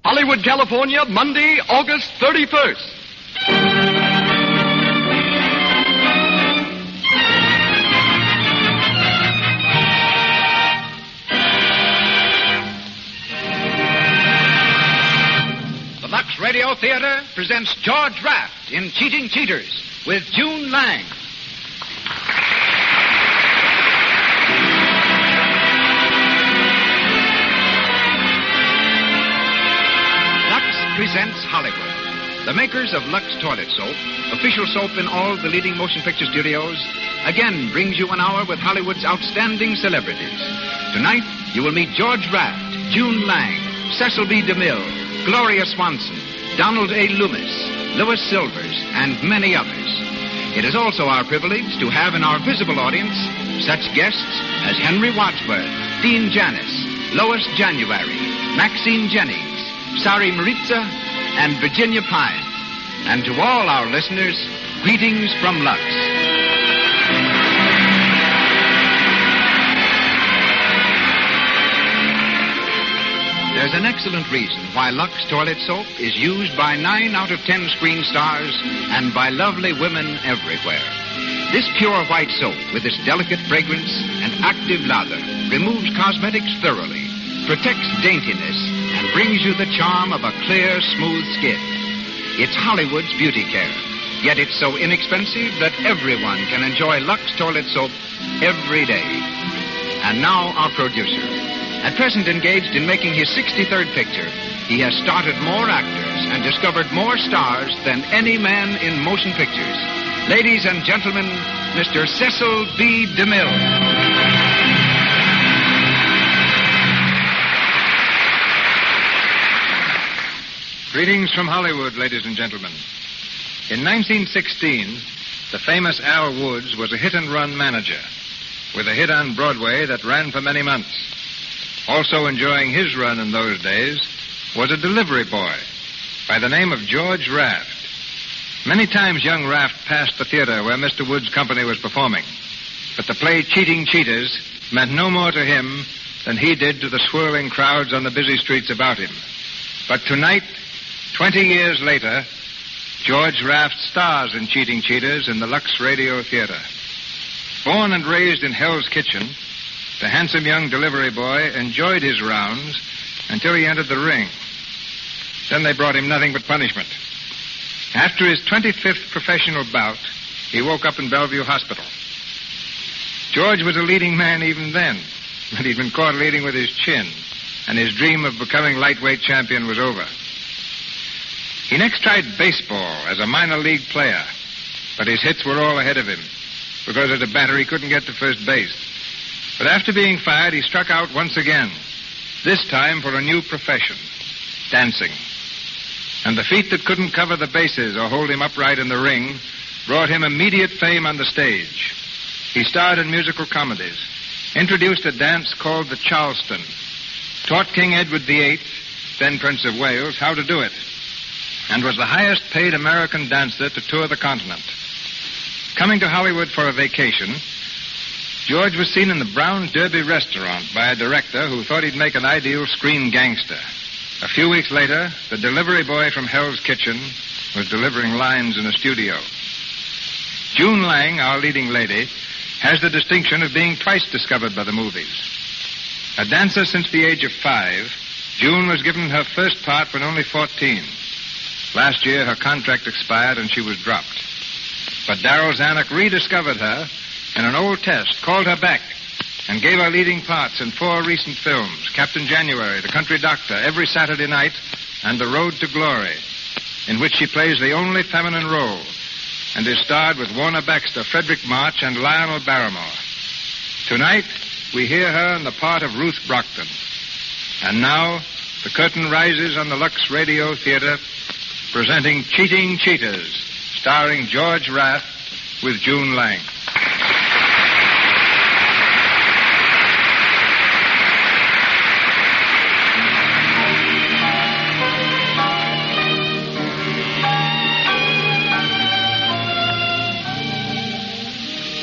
Hollywood, California, Monday, August 31st. The Lux Radio Theater presents George Raft in Cheating Cheaters with June Lang. Presents Hollywood. The makers of Lux Toilet Soap, official soap in all the leading motion picture studios, again brings you an hour with Hollywood's outstanding celebrities. Tonight, you will meet George Raft, June Lang, Cecil B. DeMille, Gloria Swanson, Donald A. Loomis, Louis Silvers, and many others. It is also our privilege to have in our visible audience such guests as Henry Wadsworth, Dean Janis, Lois January, Maxine Jennings, Sari Maritza, and Virginia Pine. And to all our listeners, greetings from Lux. There's an excellent reason why Lux Toilet Soap is used by 9 out of 10 screen stars and by lovely women everywhere. This pure white soap, with its delicate fragrance and active lather, removes cosmetics thoroughly, protects daintiness, and brings you the charm of a clear, smooth skin. It's Hollywood's beauty care, yet it's so inexpensive that everyone can enjoy Lux Toilet Soap every day. And now our producer. At present engaged in making his 63rd picture, he has started more actors and discovered more stars than any man in motion pictures. Ladies and gentlemen, Mr. Cecil B. DeMille. Greetings from Hollywood, ladies and gentlemen. In 1916, the famous Al Woods was a hit-and-run manager with a hit on Broadway that ran for many months. Also enjoying his run in those days was a delivery boy by the name of George Raft. Many times young Raft passed the theater where Mr. Woods' company was performing, but the play Cheating Cheaters meant no more to him than he did to the swirling crowds on the busy streets about him. But tonight, 20 years later, George Raft stars in Cheating Cheaters in the Lux Radio Theater. Born and raised in Hell's Kitchen, the handsome young delivery boy enjoyed his rounds until he entered the ring. Then they brought him nothing but punishment. After his 25th professional bout, he woke up in Bellevue Hospital. George was a leading man even then, but he'd been caught leading with his chin, and his dream of becoming lightweight champion was over. He next tried baseball as a minor league player, but his hits were all ahead of him. Because as a batter, he couldn't get to first base. But after being fired, he struck out once again, this time for a new profession, dancing. And the feet that couldn't cover the bases or hold him upright in the ring brought him immediate fame on the stage. He starred in musical comedies, introduced a dance called the Charleston, taught King Edward VIII, then Prince of Wales, how to do it, and was the highest-paid American dancer to tour the continent. Coming to Hollywood for a vacation, George was seen in the Brown Derby restaurant by a director who thought he'd make an ideal screen gangster. A few weeks later, the delivery boy from Hell's Kitchen was delivering lines in a studio. June Lang, our leading lady, has the distinction of being twice discovered by the movies. A dancer since the age of 5, June was given her first part when only 14. Last year, her contract expired and she was dropped. But Darryl Zanuck rediscovered her in an old test, called her back, and gave her leading parts in 4 recent films, Captain January, The Country Doctor, Every Saturday Night, and The Road to Glory, in which she plays the only feminine role and is starred with Warner Baxter, Frederick March, and Lionel Barrymore. Tonight, we hear her in the part of Ruth Brockton. And now, the curtain rises on the Lux Radio Theater, presenting Cheating Cheaters, starring George Raft with June Lang.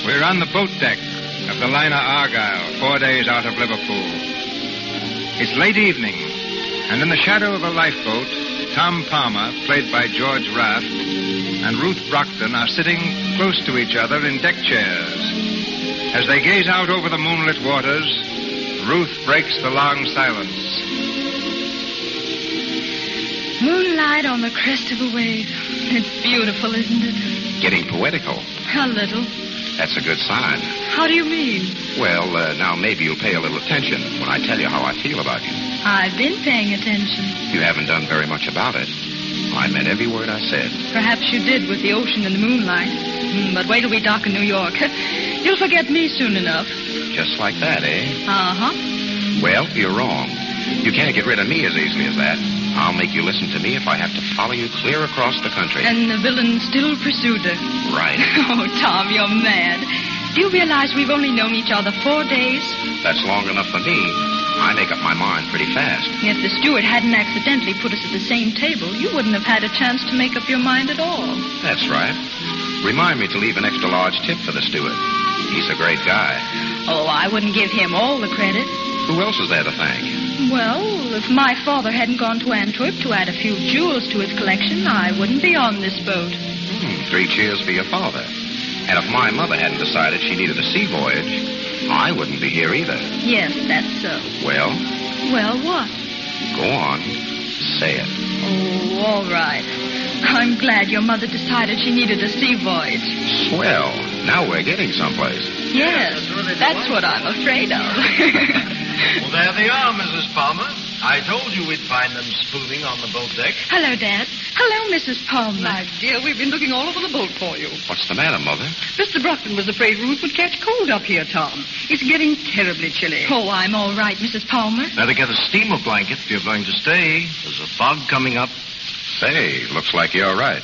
We're on the boat deck of the liner Argyle, 4 days out of Liverpool. It's late evening, And in the shadow of a lifeboat, Tom Palmer, played by George Raft, and Ruth Brockton are sitting close to each other in deck chairs. As they gaze out over the moonlit waters, Ruth breaks the long silence. Moonlight on the crest of a wave. It's beautiful, isn't it? Getting poetical. A little. That's a good sign. How do you mean? Well, now maybe you'll pay a little attention when I tell you how I feel about you. I've been paying attention. You haven't done very much about it. I meant every word I said. Perhaps you did with the ocean and the moonlight. But wait till we dock in New York. You'll forget me soon enough. Just like that, eh? Uh-huh. Well, you're wrong. You can't get rid of me as easily as that. I'll make you listen to me if I have to follow you clear across the country. And the villain still pursued her. Right. Oh, Tom, you're mad. Do you realize we've only known each other 4 days? That's long enough for me. I make up my mind pretty fast. If the steward hadn't accidentally put us at the same table, you wouldn't have had a chance to make up your mind at all. That's right. Remind me to leave an extra large tip for the steward. He's a great guy. Oh, I wouldn't give him all the credit. Who else is there to thank? Well, if my father hadn't gone to Antwerp to add a few jewels to his collection, I wouldn't be on this boat. 3 cheers for your father. And if my mother hadn't decided she needed a sea voyage, I wouldn't be here either. Yes, that's so. Well? Well, what? Go on. Say it. Oh, all right. I'm glad your mother decided she needed a sea voyage. Swell. Now we're getting someplace. Yes, that's what I'm afraid of. Well, there they are, Mrs. Palmer. I told you we'd find them spooning on the boat deck. Hello, Dad. Hello, Mrs. Palmer. My dear, we've been looking all over the boat for you. What's the matter, Mother? Mr. Brockton was afraid Ruth would catch cold up here, Tom. It's getting terribly chilly. Oh, I'm all right, Mrs. Palmer. Better get a steamer blanket if you're going to stay. There's a fog coming up. Say, looks like you're right.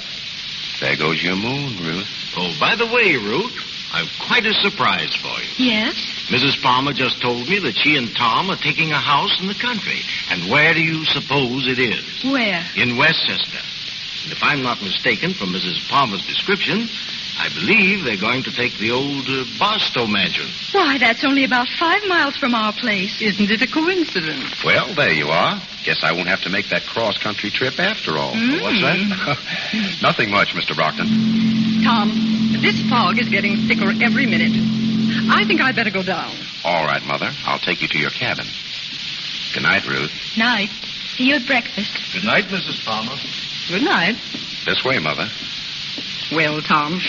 There goes your moon, Ruth. Oh, by the way, Ruth, I've quite a surprise for you. Yes? Mrs. Palmer just told me that she and Tom are taking a house in the country. And where do you suppose it is? Where? In Westchester. And if I'm not mistaken from Mrs. Palmer's description, I believe they're going to take the old Barstow mansion. Why, that's only about 5 miles from our place. Isn't it a coincidence? Well, there you are. Guess I won't have to make that cross-country trip after all. What's that? Nothing much, Mr. Brockton. Tom, this fog is getting thicker every minute. I think I'd better go down. All right, Mother. I'll take you to your cabin. Good night, Ruth. Night. See you at breakfast. Good night, Mrs. Palmer. Good night. This way, Mother. Well, Tom,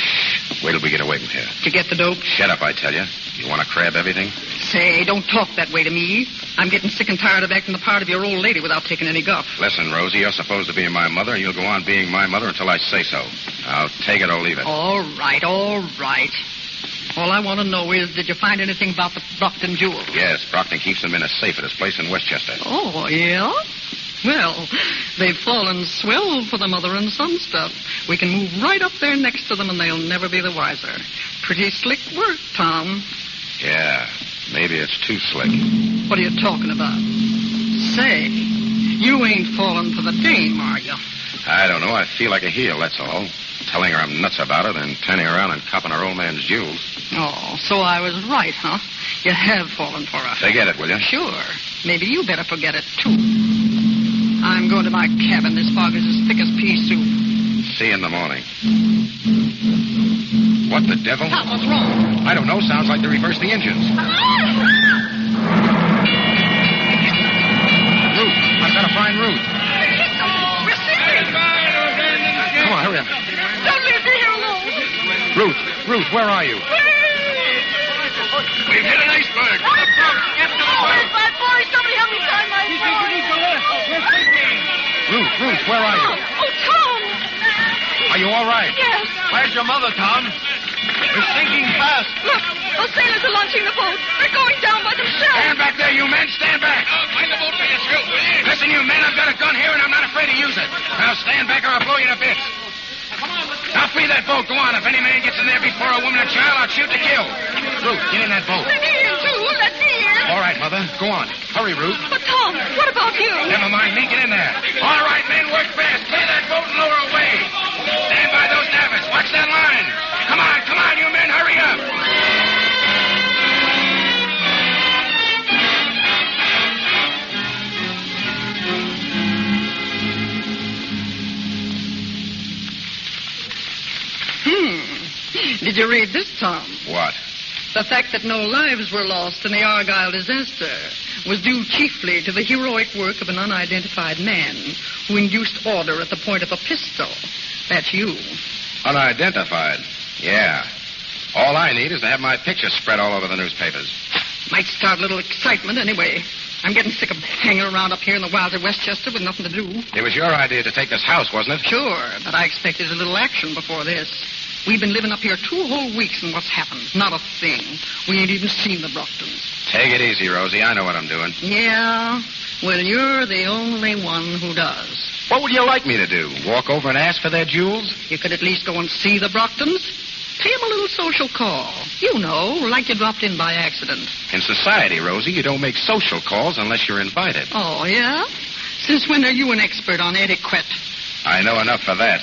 Wait till we get away from here. to get the dope. Shut up, I tell you. You want to crab everything? Say, don't talk that way to me. I'm getting sick and tired of acting the part of your old lady without taking any guff. Listen, Rosie, you're supposed to be my mother, and you'll go on being my mother until I say so. I'll take it or leave it. All right, all right. All I want to know is, did you find anything about the Brockton jewels? Yes, Brockton keeps them in a safe at his place in Westchester. Oh, yeah? Well, they've fallen swell for the mother and son stuff. We can move right up there next to them, and they'll never be the wiser. Pretty slick work, Tom. Yeah, maybe it's too slick. What are you talking about? Say, you ain't fallen for the dame, are you? I don't know. I feel like a heel, that's all. Telling her I'm nuts about her, then turning around and copping her old man's jewels. Oh, so I was right, huh? You have fallen for her. Forget it, will you? Sure. Maybe you better forget it, too. I'm going to my cabin. This fog is as thick as pea soup. See you in the morning. What the devil? Tom, what's wrong? I don't know. Sounds like they reversed the engines. Ruth, I've got to find Ruth. Come on, hurry up. Don't leave me here alone. Ruth, where are you? We've hit an iceberg. My boy, somebody help me find my boy. Ruth, where are you? Oh, Tom. Are you all right? Yes. Where's your mother, Tom? We're sinking fast. Look, those sailors are launching the boat. They're going down by themselves. Stand back there, you men. Stand back. Find the boat by yourself, will you? Listen, you men, I've got a gun here, and I'm not afraid to use it. Now stand back or I'll blow you to bits. Now free that boat. Go on. If any man gets in there before a woman and child, I'll shoot to kill. Ruth, get in that boat. Let me in, too. Let me in. All right, Mother. Go on. Hurry, Ruth. But, Tom, what about you? Never mind me. Get in there. All right, men, work fast. Clear that boat and lower away. Stand by those davits. Watch that line. Come on, you men. Hurry up. Did you read this, Tom? What? The fact that no lives were lost in the Argyle disaster was due chiefly to the heroic work of an unidentified man who induced order at the point of a pistol. That's you. Unidentified? Yeah. All I need is to have my picture spread all over the newspapers. Might start a little excitement anyway. I'm getting sick of hanging around up here in the wilds of Westchester with nothing to do. It was your idea to take this house, wasn't it? Sure, but I expected a little action before this. We've been living up here 2 whole weeks, and what's happened? Not a thing. We ain't even seen the Brocktons. Take it easy, Rosie. I know what I'm doing. Yeah? Well, you're the only one who does. What would you like me to do? Walk over and ask for their jewels? You could at least go and see the Brocktons. Pay them a little social call. You know, like you dropped in by accident. In society, Rosie, you don't make social calls unless you're invited. Oh, yeah? Since when are you an expert on etiquette? I know enough for that.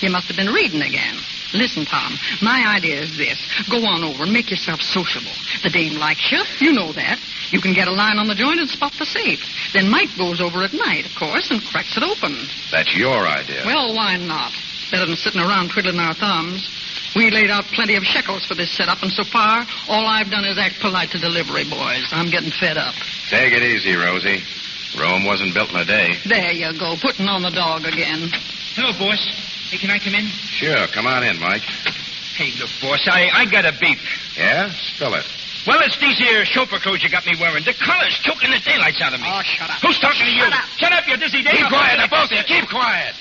You must have been reading again. Listen, Tom, my idea is this. Go on over and make yourself sociable. The dame likes you. You know that. You can get a line on the joint and spot the safe. Then Mike goes over at night, of course, and cracks it open. That's your idea. Well, why not? Better than sitting around twiddling our thumbs. We laid out plenty of shekels for this setup, and so far, all I've done is act polite to delivery boys. I'm getting fed up. Take it easy, Rosie. Rome wasn't built in a day. There you go, putting on the dog again. Hello, boss. Hey, can I come in? Sure, come on in, Mike. Hey, look, boss, I got a beef. Yeah? Spill it. Well, it's these here chauffeur clothes you got me wearing. The color's choking the daylights out of me. Oh, shut up. Who's talking to you? Shut up. Shut up, you dizzy dame. Keep quiet, now, both of you. Keep quiet.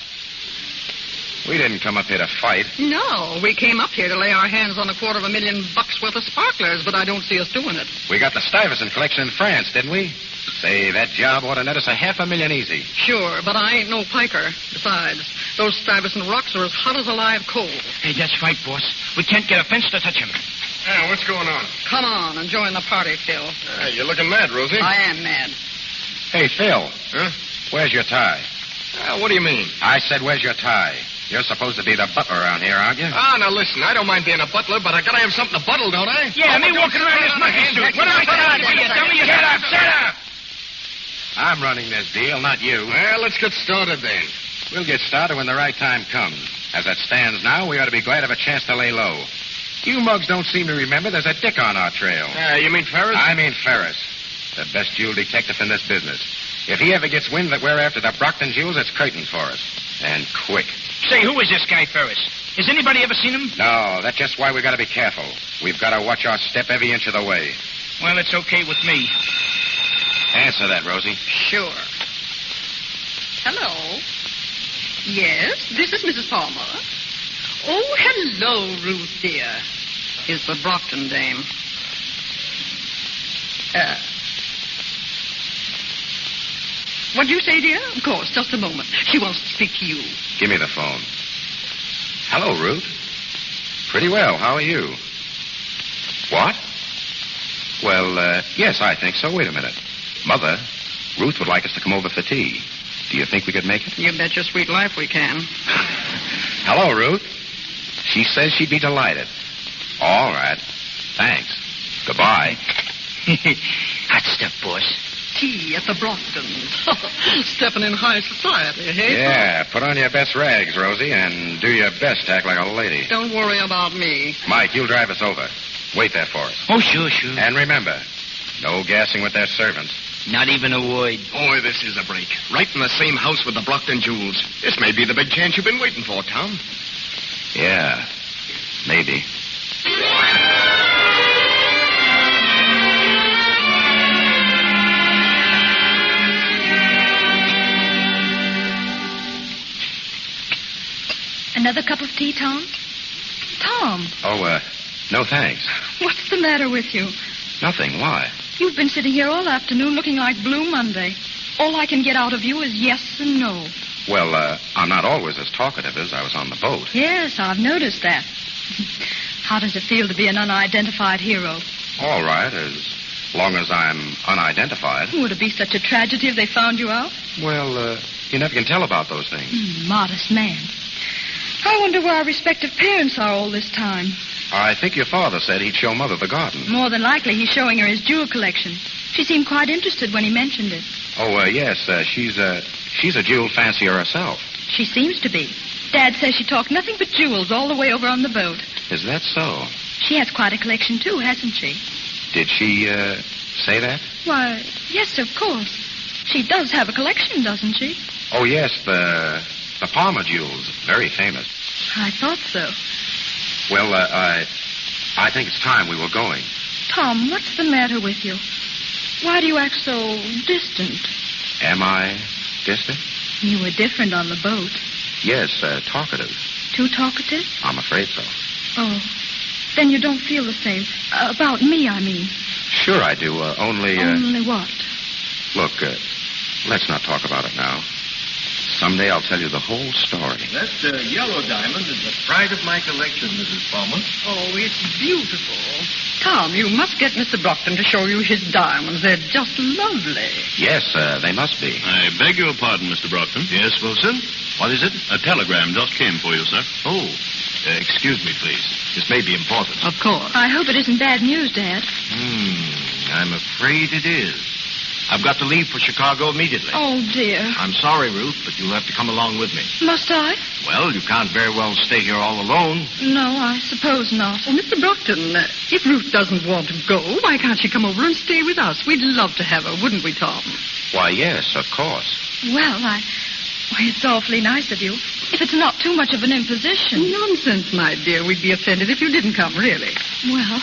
We didn't come up here to fight. No, we came up here to lay our hands on $250,000 worth of sparklers, but I don't see us doing it. We got the Stuyvesant collection in France, didn't we? Say, that job ought to net us $500,000 easy. Sure, but I ain't no piker. Besides, those Stuyvesant rocks are as hot as a live coal. Hey, that's right, boss. We can't get a fence to touch them. Yeah, what's going on? Come on and join the party, Phil. You're looking mad, Rosie. I am mad. Hey, Phil. Huh? Where's your tie? What do you mean? I said, where's your tie? You're supposed to be the butler around here, aren't you? Ah, now listen, I don't mind being a butler, but I gotta have something to buttle, don't I? Yeah, me walking around this monkey suit. What up, you dummy? You shut up, shut up. I'm running this deal, not you. Well, let's get started then. We'll get started when the right time comes. As it stands now, we ought to be glad of a chance to lay low. You mugs don't seem to remember there's a dick on our trail. You mean Ferris? I mean Ferris, the best jewel detective in this business. If he ever gets wind that we're after the Brockton jewels, it's curtains for us. And quick. Say, who is this guy, Ferris? Has anybody ever seen him? No, that's just why we got to be careful. We've got to watch our step every inch of the way. Well, it's okay with me. Answer that, Rosie. Sure. Hello. Yes, this is Mrs. Palmer. Oh, hello, Ruth, dear. Is the Brockton dame. What'd you say, dear? Of course, just a moment. She wants to speak to you. Give me the phone. Hello, Ruth. Pretty well. How are you? What? Well, yes, I think so. Wait a minute. Mother, Ruth would like us to come over for tea. Do you think we could make it? You bet your sweet life we can. Hello, Ruth. She says she'd be delighted. All right. Thanks. Goodbye. Hot stuff, boss. Tea at the Brocktons. Stepping in high society, hey? Yeah, put on your best rags, Rosie, and do your best to act like a lady. Don't worry about me. Mike, you'll drive us over. Wait there for us. Oh, sure. And remember, no gassing with their servants. Not even a word. Boy, this is a break. Right in the same house with the Brockton jewels. This may be the big chance you've been waiting for, Tom. Yeah, maybe. Another cup of tea, Tom? Tom, Oh, no thanks. what's the matter with you? Nothing. Why? You've been sitting here all afternoon looking like Blue Monday. All I can get out of you is yes and no. Well, I'm not always as talkative as I was on the boat. Yes, I've noticed that. How does it feel to be an unidentified hero? All right, as long as I'm unidentified. Would it be such a tragedy if they found you out? Well, you never can tell about those things. Modest man. I wonder where our respective parents are all this time. I think your father said he'd show Mother the garden. More than likely, he's showing her his jewel collection. She seemed quite interested when he mentioned it. Oh, yes, she's a jewel fancier herself. She seems to be. Dad says she talked nothing but jewels all the way over on the boat. Is that so? She has quite a collection, too, hasn't she? Did she, say that? Why, yes, of course. She does have a collection, doesn't she? Oh, yes, the Palmer jewels. Very famous. I thought so. Well, I think it's time we were going. Tom, what's the matter with you? Why do you act so distant? Am I distant? You were different on the boat. Yes, talkative. Too talkative? I'm afraid so. Oh, then you don't feel the same. About me, I mean. Sure I do, only... Only what? Look, let's not talk about it now. Someday I'll tell you the whole story. That yellow diamond is the pride of my collection, Mrs. Palmer. Oh, it's beautiful. Tom, you must get Mr. Brockton to show you his diamonds. They're just lovely. Yes, they must be. I beg your pardon, Mr. Brockton. Yes, Wilson? What is it? A telegram just came for you, sir. Oh, excuse me, please. This may be important. Of course. I hope it isn't bad news, Dad. I'm afraid it is. I've got to leave for Chicago immediately. Oh, dear. I'm sorry, Ruth, but you'll have to come along with me. Must I? Well, you can't very well stay here all alone. No, I suppose not. Oh, Mr. Brockton, if Ruth doesn't want to go, why can't she come over and stay with us? We'd love to have her, wouldn't we, Tom? Why, yes, of course. Well, why, it's awfully nice of you. If it's not too much of an imposition. Nonsense, my dear. We'd be offended if you didn't come, really. Well,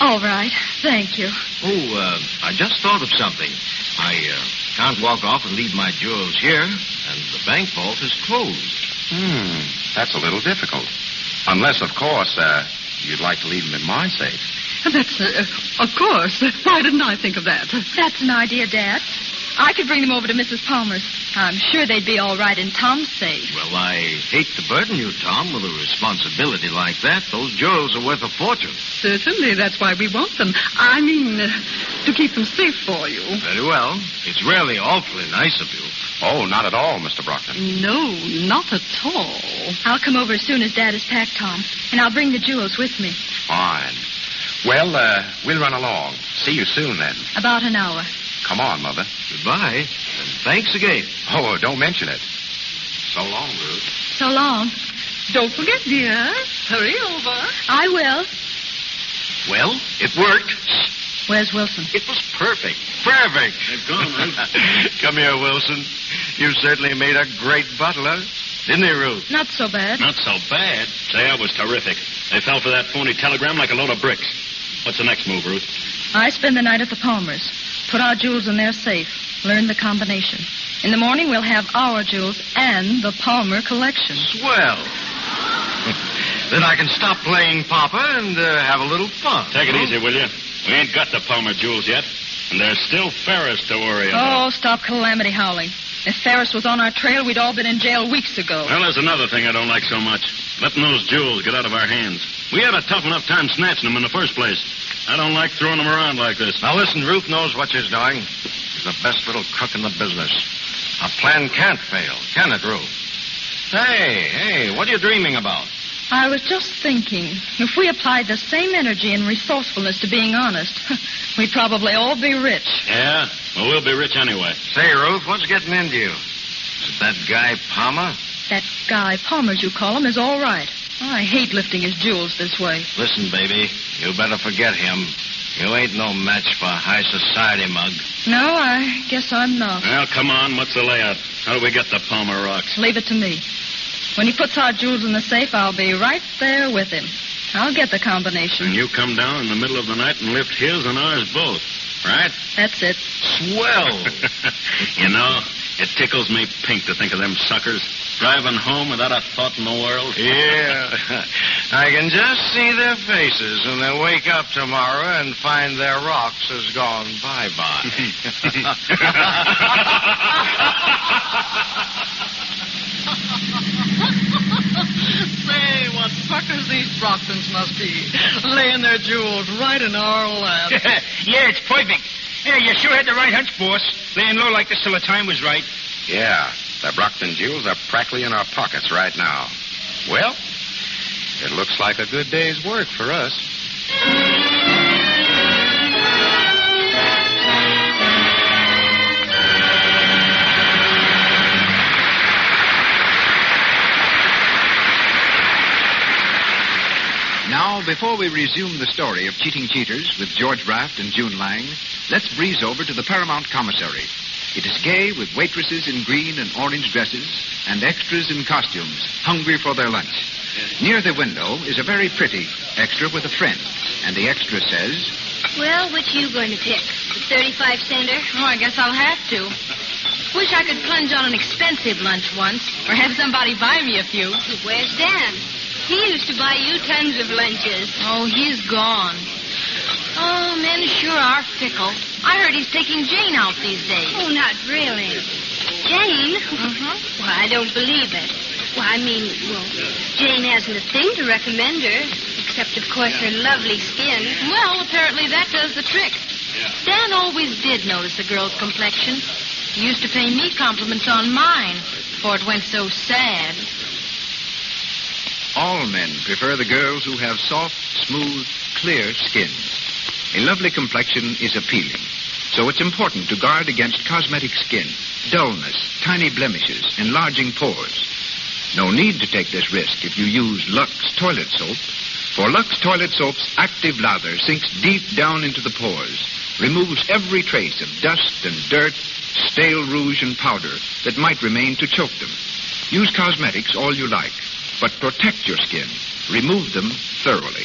all right. Thank you. Oh, I just thought of something. I can't walk off and leave my jewels here, and the bank vault is closed. That's a little difficult. Unless, of course, you'd like to leave them in my safe. That's, of course. Why didn't I think of that? That's an idea, Dad. I could bring them over to Mrs. Palmer's. I'm sure they'd be all right in Tom's safe. Well, I hate to burden you, Tom, with a responsibility like that. Those jewels are worth a fortune. Certainly, that's why we want them. I mean, to keep them safe for you. Very well. It's really awfully nice of you. Oh, not at all, Mr. Brockton. No, not at all. I'll come over as soon as Dad is packed, Tom, and I'll bring the jewels with me. Fine. Well, we'll run along. See you soon, then. About an hour. Come on, Mother. Goodbye, and thanks again. Oh, don't mention it. So long, Ruth. So long. Don't forget, dear. Hurry over. I will. Well, it worked. Where's Wilson? It was perfect. Perfect. They've gone, Ruth. Come here, Wilson. You certainly made a great butler. Didn't he, Ruth? Not so bad. Not so bad. Say, that was terrific. They fell for that phony telegram like a load of bricks. What's the next move, Ruth? I spend the night at the Palmers. Put our jewels in their safe. Learn the combination. In the morning, we'll have our jewels and the Palmer collection. Swell. Then I can stop playing Papa and have a little fun. Take it easy, will you? We ain't got the Palmer jewels yet. And there's still Ferris to worry about. Oh, stop calamity howling. If Ferris was on our trail, we'd all been in jail weeks ago. Well, there's another thing I don't like so much. Letting those jewels get out of our hands. We had a tough enough time snatching them in the first place. I don't like throwing them around like this. Now, listen, Ruth knows what she's doing. She's the best little crook in the business. Our plan can't fail, can it, Ruth? Hey, what are you dreaming about? I was just thinking, if we applied the same energy and resourcefulness to being honest, we'd probably all be rich. Yeah? Well, we'll be rich anyway. Say, Ruth, what's getting into you? Is it that guy Palmer? That guy Palmer, as you call him, is all right. I hate lifting his jewels this way. Listen, baby, you better forget him. You ain't no match for high society, mug. No, I guess I'm not. Well, come on. What's the layout? How do we get the Palmer rocks? Leave it to me. When he puts our jewels in the safe, I'll be right there with him. I'll get the combination. And you come down in the middle of the night and lift his and ours both, right? That's it. Swell. You know, it tickles me pink to think of them suckers driving home without a thought in the world. Yeah. I can just see their faces when they wake up tomorrow and find their rocks has gone bye-bye. Say, what suckers these Brocktons must be. Laying their jewels right in our lap. Yeah, it's perfect. Yeah, you sure had the right hunch, boss. Laying low like this till the time was right. Yeah, the Brockton jewels are practically in our pockets right now. Well, it looks like a good day's work for us. before we resume the story of Cheating Cheaters with George Raft and June Lang, let's breeze over to the Paramount Commissary. It is gay with waitresses in green and orange dresses and extras in costumes, hungry for their lunch. Near the window is a very pretty extra with a friend, and the extra says, Well, which you going to pick? The 35-center? Oh, I guess I'll have to. Wish I could plunge on an expensive lunch once, or have somebody buy me a few. Where's Dan? He used to buy you tons of lunches. Oh, he's gone. Oh, men sure are fickle. I heard he's taking Jane out these days. Oh, not really. Jane? Uh-huh. Well, I don't believe it. Jane hasn't a thing to recommend her, except, of course, her lovely skin. Well, apparently that does the trick. Dan always did notice a girl's complexion. He used to pay me compliments on mine before it went so sad. All men prefer the girls who have soft, smooth, clear skins. A lovely complexion is appealing, so it's important to guard against cosmetic skin, dullness, tiny blemishes, enlarging pores. No need to take this risk if you use Lux toilet soap, for Lux toilet soap's active lather sinks deep down into the pores, removes every trace of dust and dirt, stale rouge and powder that might remain to choke them. Use cosmetics all you like, but protect your skin. Remove them thoroughly.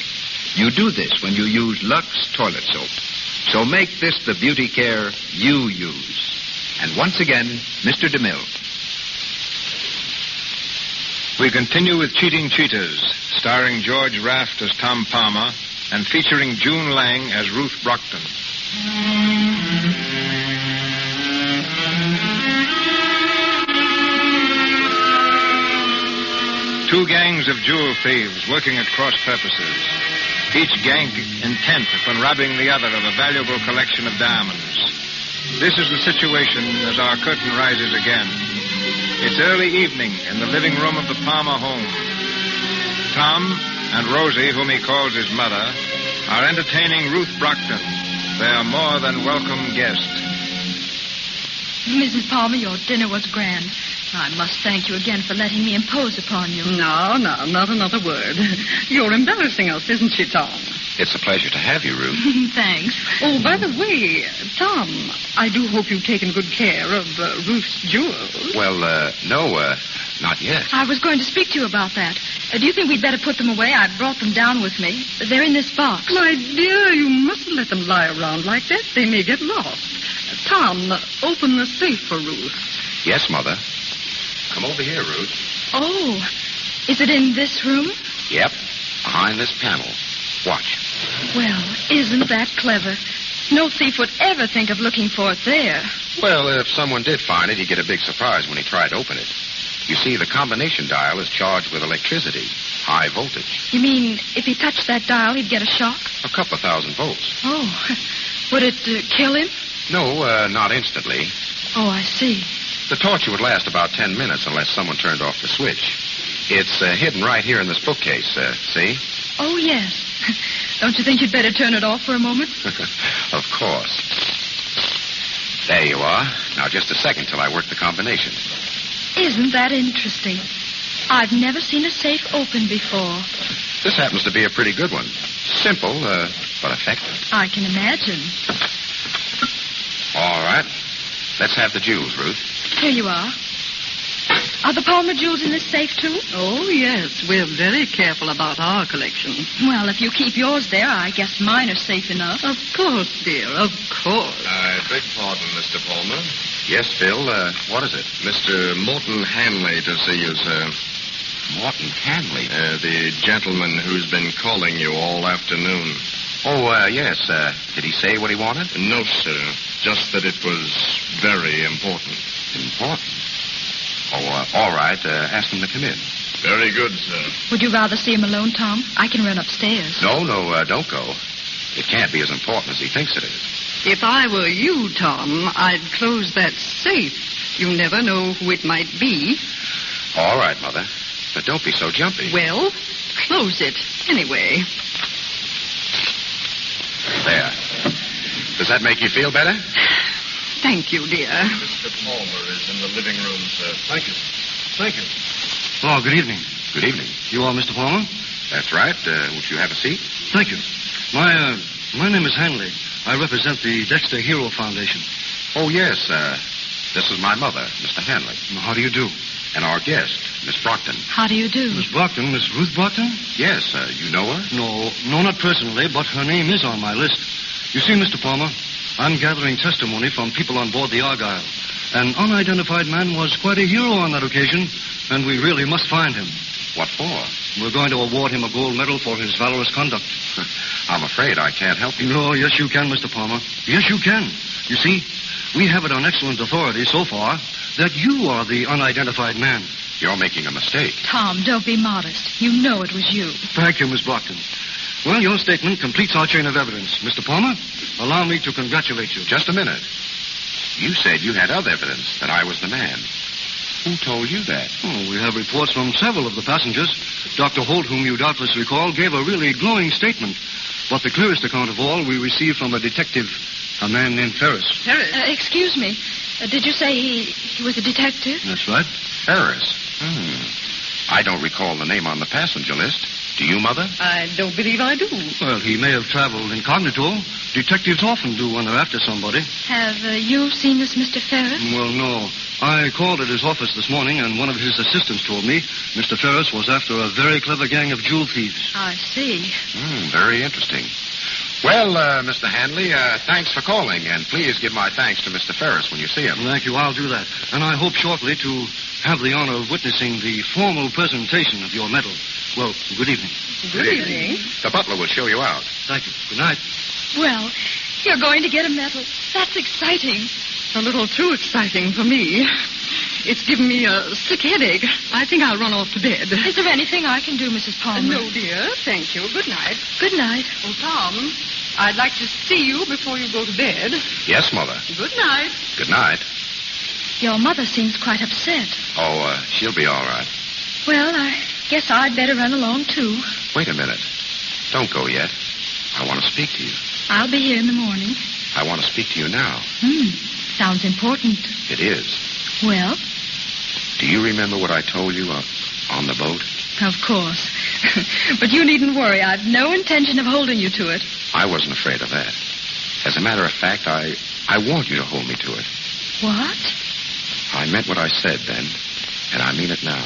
You do this when you use Lux toilet soap. So make this the beauty care you use. And once again, Mr. DeMille. We continue with Cheating Cheaters, starring George Raft as Tom Palmer and featuring June Lang as Ruth Brockton. Two gangs of jewel thieves working at cross purposes, each gang intent upon robbing the other of a valuable collection of diamonds. This is the situation as our curtain rises again. It's early evening in the living room of the Palmer home. Tom and Rosie, whom he calls his mother, are entertaining Ruth Brockton, their more than welcome guest. Mrs. Palmer, your dinner was grand. I must thank you again for letting me impose upon you. No, not another word. You're embarrassing us, isn't she, Tom? It's a pleasure to have you, Ruth. Thanks. Oh, by the way, Tom, I do hope you've taken good care of Ruth's jewels. Well, no, not yet. I was going to speak to you about that. Do you think we'd better put them away? I brought them down with me. They're in this box. My dear, you mustn't let them lie around like that. They may get lost. Tom, open the safe for Ruth. Yes, Mother. Come over here, Ruth. Oh, is it in this room? Yep, behind this panel. Watch. Well, isn't that clever? No thief would ever think of looking for it there. Well, if someone did find it, he'd get a big surprise when he tried to open it. You see, the combination dial is charged with electricity, high voltage. You mean if he touched that dial, he'd get a shock? A couple of thousand volts. Oh, would it kill him? No, not instantly. Oh, I see. The torture would last about 10 minutes unless someone turned off the switch. It's hidden right here in this bookcase, see? Oh, yes. Don't you think you'd better turn it off for a moment? Of course. There you are. Now, just a second till I work the combination. Isn't that interesting? I've never seen a safe open before. This happens to be a pretty good one. Simple, but effective. I can imagine. All right. Let's have the jewels, Ruth. Here you are. Are the Palmer jewels in this safe, too? Oh, yes. We're very careful about our collection. Well, if you keep yours there, I guess mine are safe enough. Of course, dear, of course. I beg pardon, Mr. Palmer. Yes, Phil, what is it? Mr. Morton Hanley to see you, sir. Morton Hanley? The gentleman who's been calling you all afternoon. Oh, yes. Did he say what he wanted? No, sir. Just that it was very important. Important? Oh, all right. Ask him to come in. Very good, sir. Would you rather see him alone, Tom? I can run upstairs. No, don't go. It can't be as important as he thinks it is. If I were you, Tom, I'd close that safe. You never know who it might be. All right, Mother. But don't be so jumpy. Well, close it anyway. There. Does that make you feel better? Thank you, dear. Mr. Palmer is in the living room, sir. Thank you. Thank you. Oh, good evening. Good evening. You are Mr. Palmer? That's right. Would you have a seat? Thank you. My name is Hanley. I represent the Dexter Hero Foundation. Oh, yes. This is my mother, Mr. Hanley. How do you do? And our guest, Miss Brockton. How do you do? Miss Brockton, Miss Ruth Brockton? Yes, you know her? No, not personally, but her name is on my list. You see, Mr. Palmer, I'm gathering testimony from people on board the Argyle. An unidentified man was quite a hero on that occasion, and we really must find him. What for? We're going to award him a gold medal for his valorous conduct. I'm afraid I can't help you. No, yes, you can, Mr. Palmer. Yes, you can. You see, we have it on excellent authority so far that you are the unidentified man. You're making a mistake. Tom, don't be modest. You know it was you. Thank you, Miss Brockton. Well, your statement completes our chain of evidence. Mr. Palmer, allow me to congratulate you. Just a minute. You said you had other evidence that I was the man. Who told you that? Oh, we have reports from several of the passengers. Dr. Holt, whom you doubtless recall, gave a really glowing statement. But the clearest account of all we received from a detective, a man named Ferris. Ferris? Excuse me. Did you say he was a detective? That's right. Ferris? I don't recall the name on the passenger list. Do you, Mother? I don't believe I do. Well, he may have traveled incognito. Detectives often do when they're after somebody. Have you seen this Mr. Ferris? Well, no. I called at his office this morning, and one of his assistants told me Mr. Ferris was after a very clever gang of jewel thieves. I see. Very interesting. Well, Mr. Hanley, thanks for calling, and please give my thanks to Mr. Ferris when you see him. Thank you. I'll do that. And I hope shortly to have the honor of witnessing the formal presentation of your medal. Well, good evening. Good evening. The butler will show you out. Thank you. Good night. Well, you're going to get a medal. That's exciting. A little too exciting for me. It's given me a sick headache. I think I'll run off to bed. Is there anything I can do, Mrs. Palmer? No, dear. Thank you. Good night. Good night. Oh, Tom, I'd like to see you before you go to bed. Yes, Mother. Good night. Good night. Your mother seems quite upset. Oh, she'll be all right. Well, I guess I'd better run along, too. Wait a minute. Don't go yet. I want to speak to you. I'll be here in the morning. I want to speak to you now. Sounds important. It is. Well? Do you remember what I told you on the boat? Of course. But you needn't worry. I've no intention of holding you to it. I wasn't afraid of that. As a matter of fact, I want you to hold me to it. What? I meant what I said then, and I mean it now.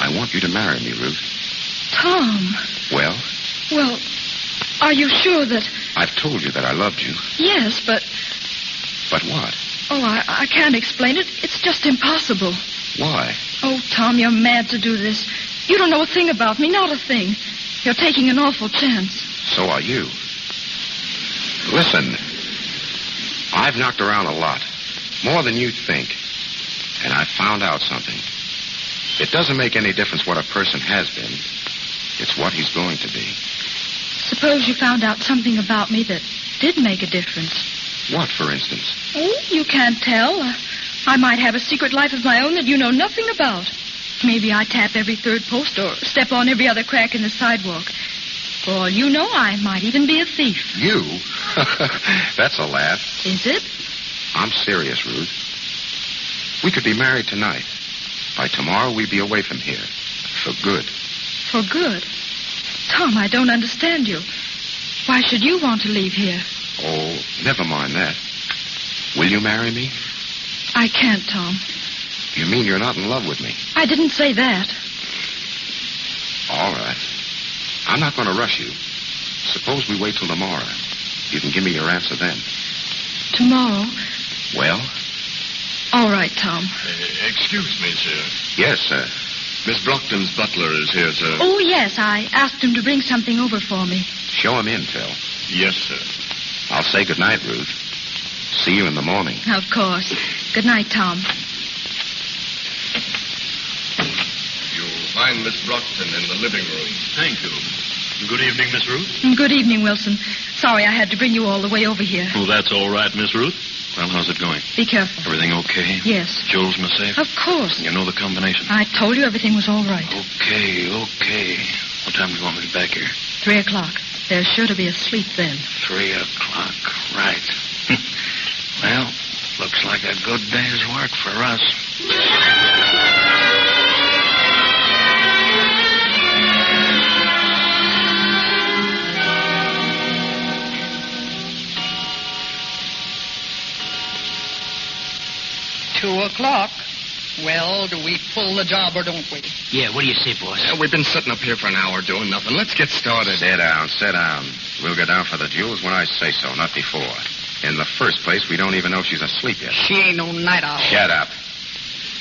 I want you to marry me, Ruth. Tom. Well? Well, are you sure that... I've told you that I loved you. Yes, but... But what? Oh, I can't explain it. It's just impossible. Why? Oh, Tom, you're mad to do this. You don't know a thing about me, not a thing. You're taking an awful chance. So are you. Listen, I've knocked around a lot, more than you'd think, and I've found out something. It doesn't make any difference what a person has been. It's what he's going to be. Suppose you found out something about me that did make a difference. What, for instance? Oh, you can't tell. I might have a secret life of my own that you know nothing about. Maybe I tap every third post or step on every other crack in the sidewalk. For all you know, I might even be a thief. You? That's a laugh. Is it? I'm serious, Ruth. We could be married tonight. By tomorrow, we'd be away from here. For good. For good? Tom, I don't understand you. Why should you want to leave here? Oh, never mind that. Will you marry me? I can't, Tom. You mean you're not in love with me? I didn't say that. All right. I'm not going to rush you. Suppose we wait till tomorrow. You can give me your answer then. Tomorrow? Well? All right, Tom. Excuse me, sir. Yes, sir. Miss Brockton's butler is here, sir. Oh, yes. I asked him to bring something over for me. Show him in, Phil. Yes, sir. I'll say good night, Ruth. See you in the morning. Of course. Good night, Tom. You'll find Miss Brockton in the living room. Thank you. Good evening, Miss Ruth. Good evening, Wilson. Sorry I had to bring you all the way over here. Oh, that's all right, Miss Ruth. Well, how's it going? Be careful. Everything okay? Yes. Jules in the safe? Of course. You know the combination? I told you everything was all right. Okay. What time do you want me to be back here? 3:00. There's sure to be a sleep then. 3:00. Right. Well, looks like a good day's work for us. 2:00. Well, do we pull the job or don't we? Yeah, what do you say, boss? Yeah, we've been sitting up here for an hour doing nothing. Let's get started. Sit down. We'll go down for the jewels when I say so, not before. In the first place, we don't even know she's asleep yet. She ain't no night owl. Shut up.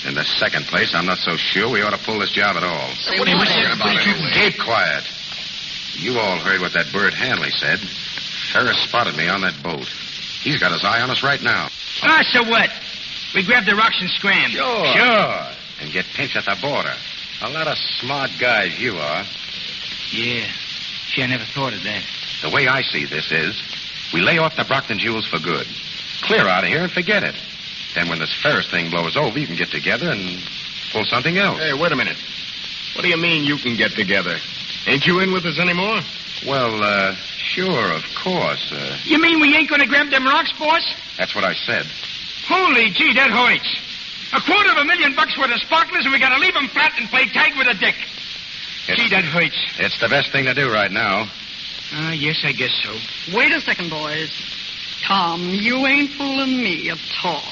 In the second place, I'm not so sure we ought to pull this job at all. Say, what are you saying about it? Keep quiet. You all heard what that Bird Hanley said. Ferris spotted me on that boat. He's got his eye on us right now. Ah, so what? We grab the rocks and scram. Sure. And get pinched at the border. A lot of smart guys you are. Yeah. Gee, I never thought of that. The way I see this is, we lay off the Brockton jewels for good. Clear out of here and forget it. Then when this Ferris thing blows over, you can get together and pull something else. Hey, wait a minute. What do you mean you can get together? Ain't you in with us anymore? Well, sure, of course. You mean we ain't gonna grab them rocks, boss? That's what I said. Holy gee, that hurts. $250,000 worth of sparklers, and we gotta leave them flat and play tag with a dick. Gee, that hurts. It's the best thing to do right now. Yes, I guess so. Wait a second, boys. Tom, you ain't fooling me at all.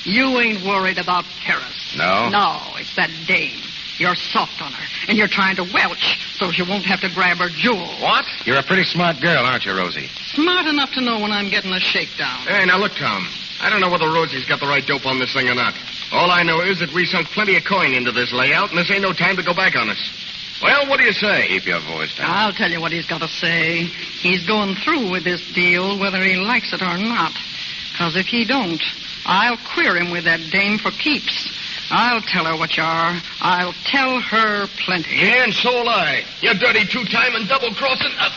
You ain't worried about Paris. No? No, it's that dame. You're soft on her, and you're trying to welch so she won't have to grab her jewel. What? You're a pretty smart girl, aren't you, Rosie? Smart enough to know when I'm getting a shakedown. Hey, now look, Tom. I don't know whether Rosie's got the right dope on this thing or not. All I know is that we sunk plenty of coin into this layout, and this ain't no time to go back on us. Well, what do you say? Keep your voice down. I'll tell you what he's got to say. He's going through with this deal whether he likes it or not. Because if he don't, I'll queer him with that dame for keeps. I'll tell her what you are. I'll tell her plenty. Yeah, and so'll I. You dirty two-time and double-crossing up.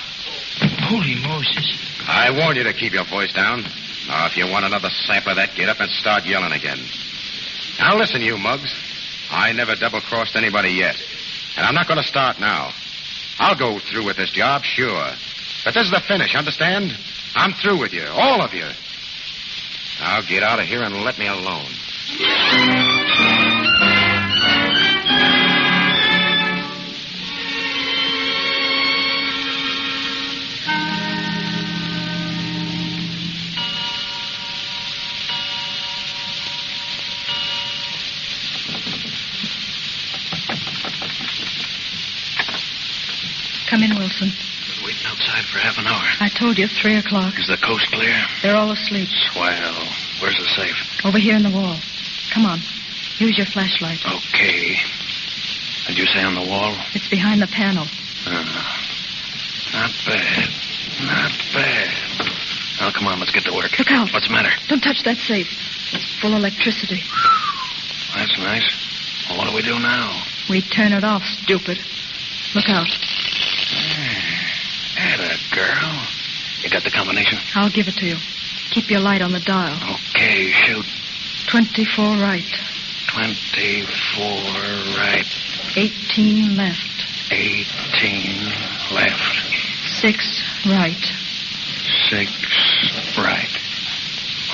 Holy Moses. I warned you to keep your voice down. Now, if you want another sample of that, get up and start yelling again. Now, listen, you mugs. I never double-crossed anybody yet. And I'm not going to start now. I'll go through with this job, sure. But this is the finish, understand? I'm through with you, all of you. Now get out of here and let me alone. Come in, Wilson. Been waiting outside for half an hour. I told you, 3:00. Is the coast clear? They're all asleep. Swell. Where's the safe? Over here in the wall. Come on. Use your flashlight. Okay. Did you say on the wall? It's behind the panel. Not bad. Not bad. Now, come on, let's get to work. Look out. What's the matter? Don't touch that safe. It's full of electricity. That's nice. Well, what do we do now? We turn it off, stupid. Look out. Atta girl. You got the combination? I'll give it to you. Keep your light on the dial. Okay, shoot. 24 right. 24 right. 18 left. 18 left. 6 right. 6 right.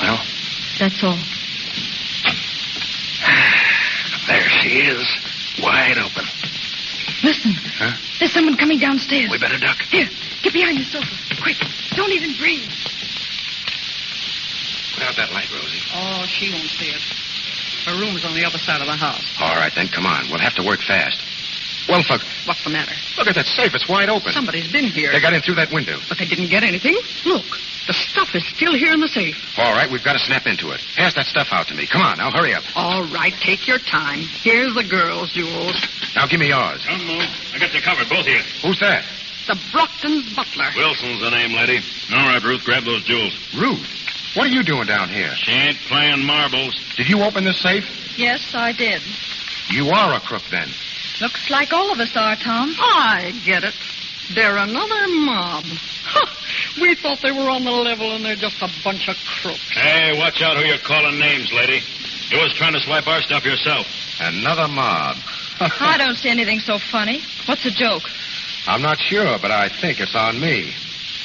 Well? That's all. There she is. Wide open. Listen. Huh? There's someone coming downstairs. We better duck. Here, get behind the sofa. Quick. Don't even breathe. Put out that light, Rosie. Oh, she won't see it. Her room's on the other side of the house. All right, then, come on. We'll have to work fast. Well, fuck. What's the matter? Look at that safe. It's wide open. Somebody's been here. They got in through that window. But they didn't get anything. Look, the stuff is still here in the safe. All right, we've got to snap into it. Pass that stuff out to me. Come on, now, hurry up. All right, take your time. Here's the girls' jewels. Now, give me yours. Don't move. I got you covered, both of you. Who's that? The Brockton's butler. Wilson's the name, lady. All right, Ruth, grab those jewels. Ruth? What are you doing down here? She ain't playing marbles. Did you open this safe? Yes, I did. You are a crook, then. Looks like all of us are, Tom. I get it. They're another mob. We thought they were on the level, and they're just a bunch of crooks. Hey, watch out who you're calling names, lady. You was trying to swipe our stuff yourself. Another mob. I don't see anything so funny. What's the joke? I'm not sure, but I think it's on me.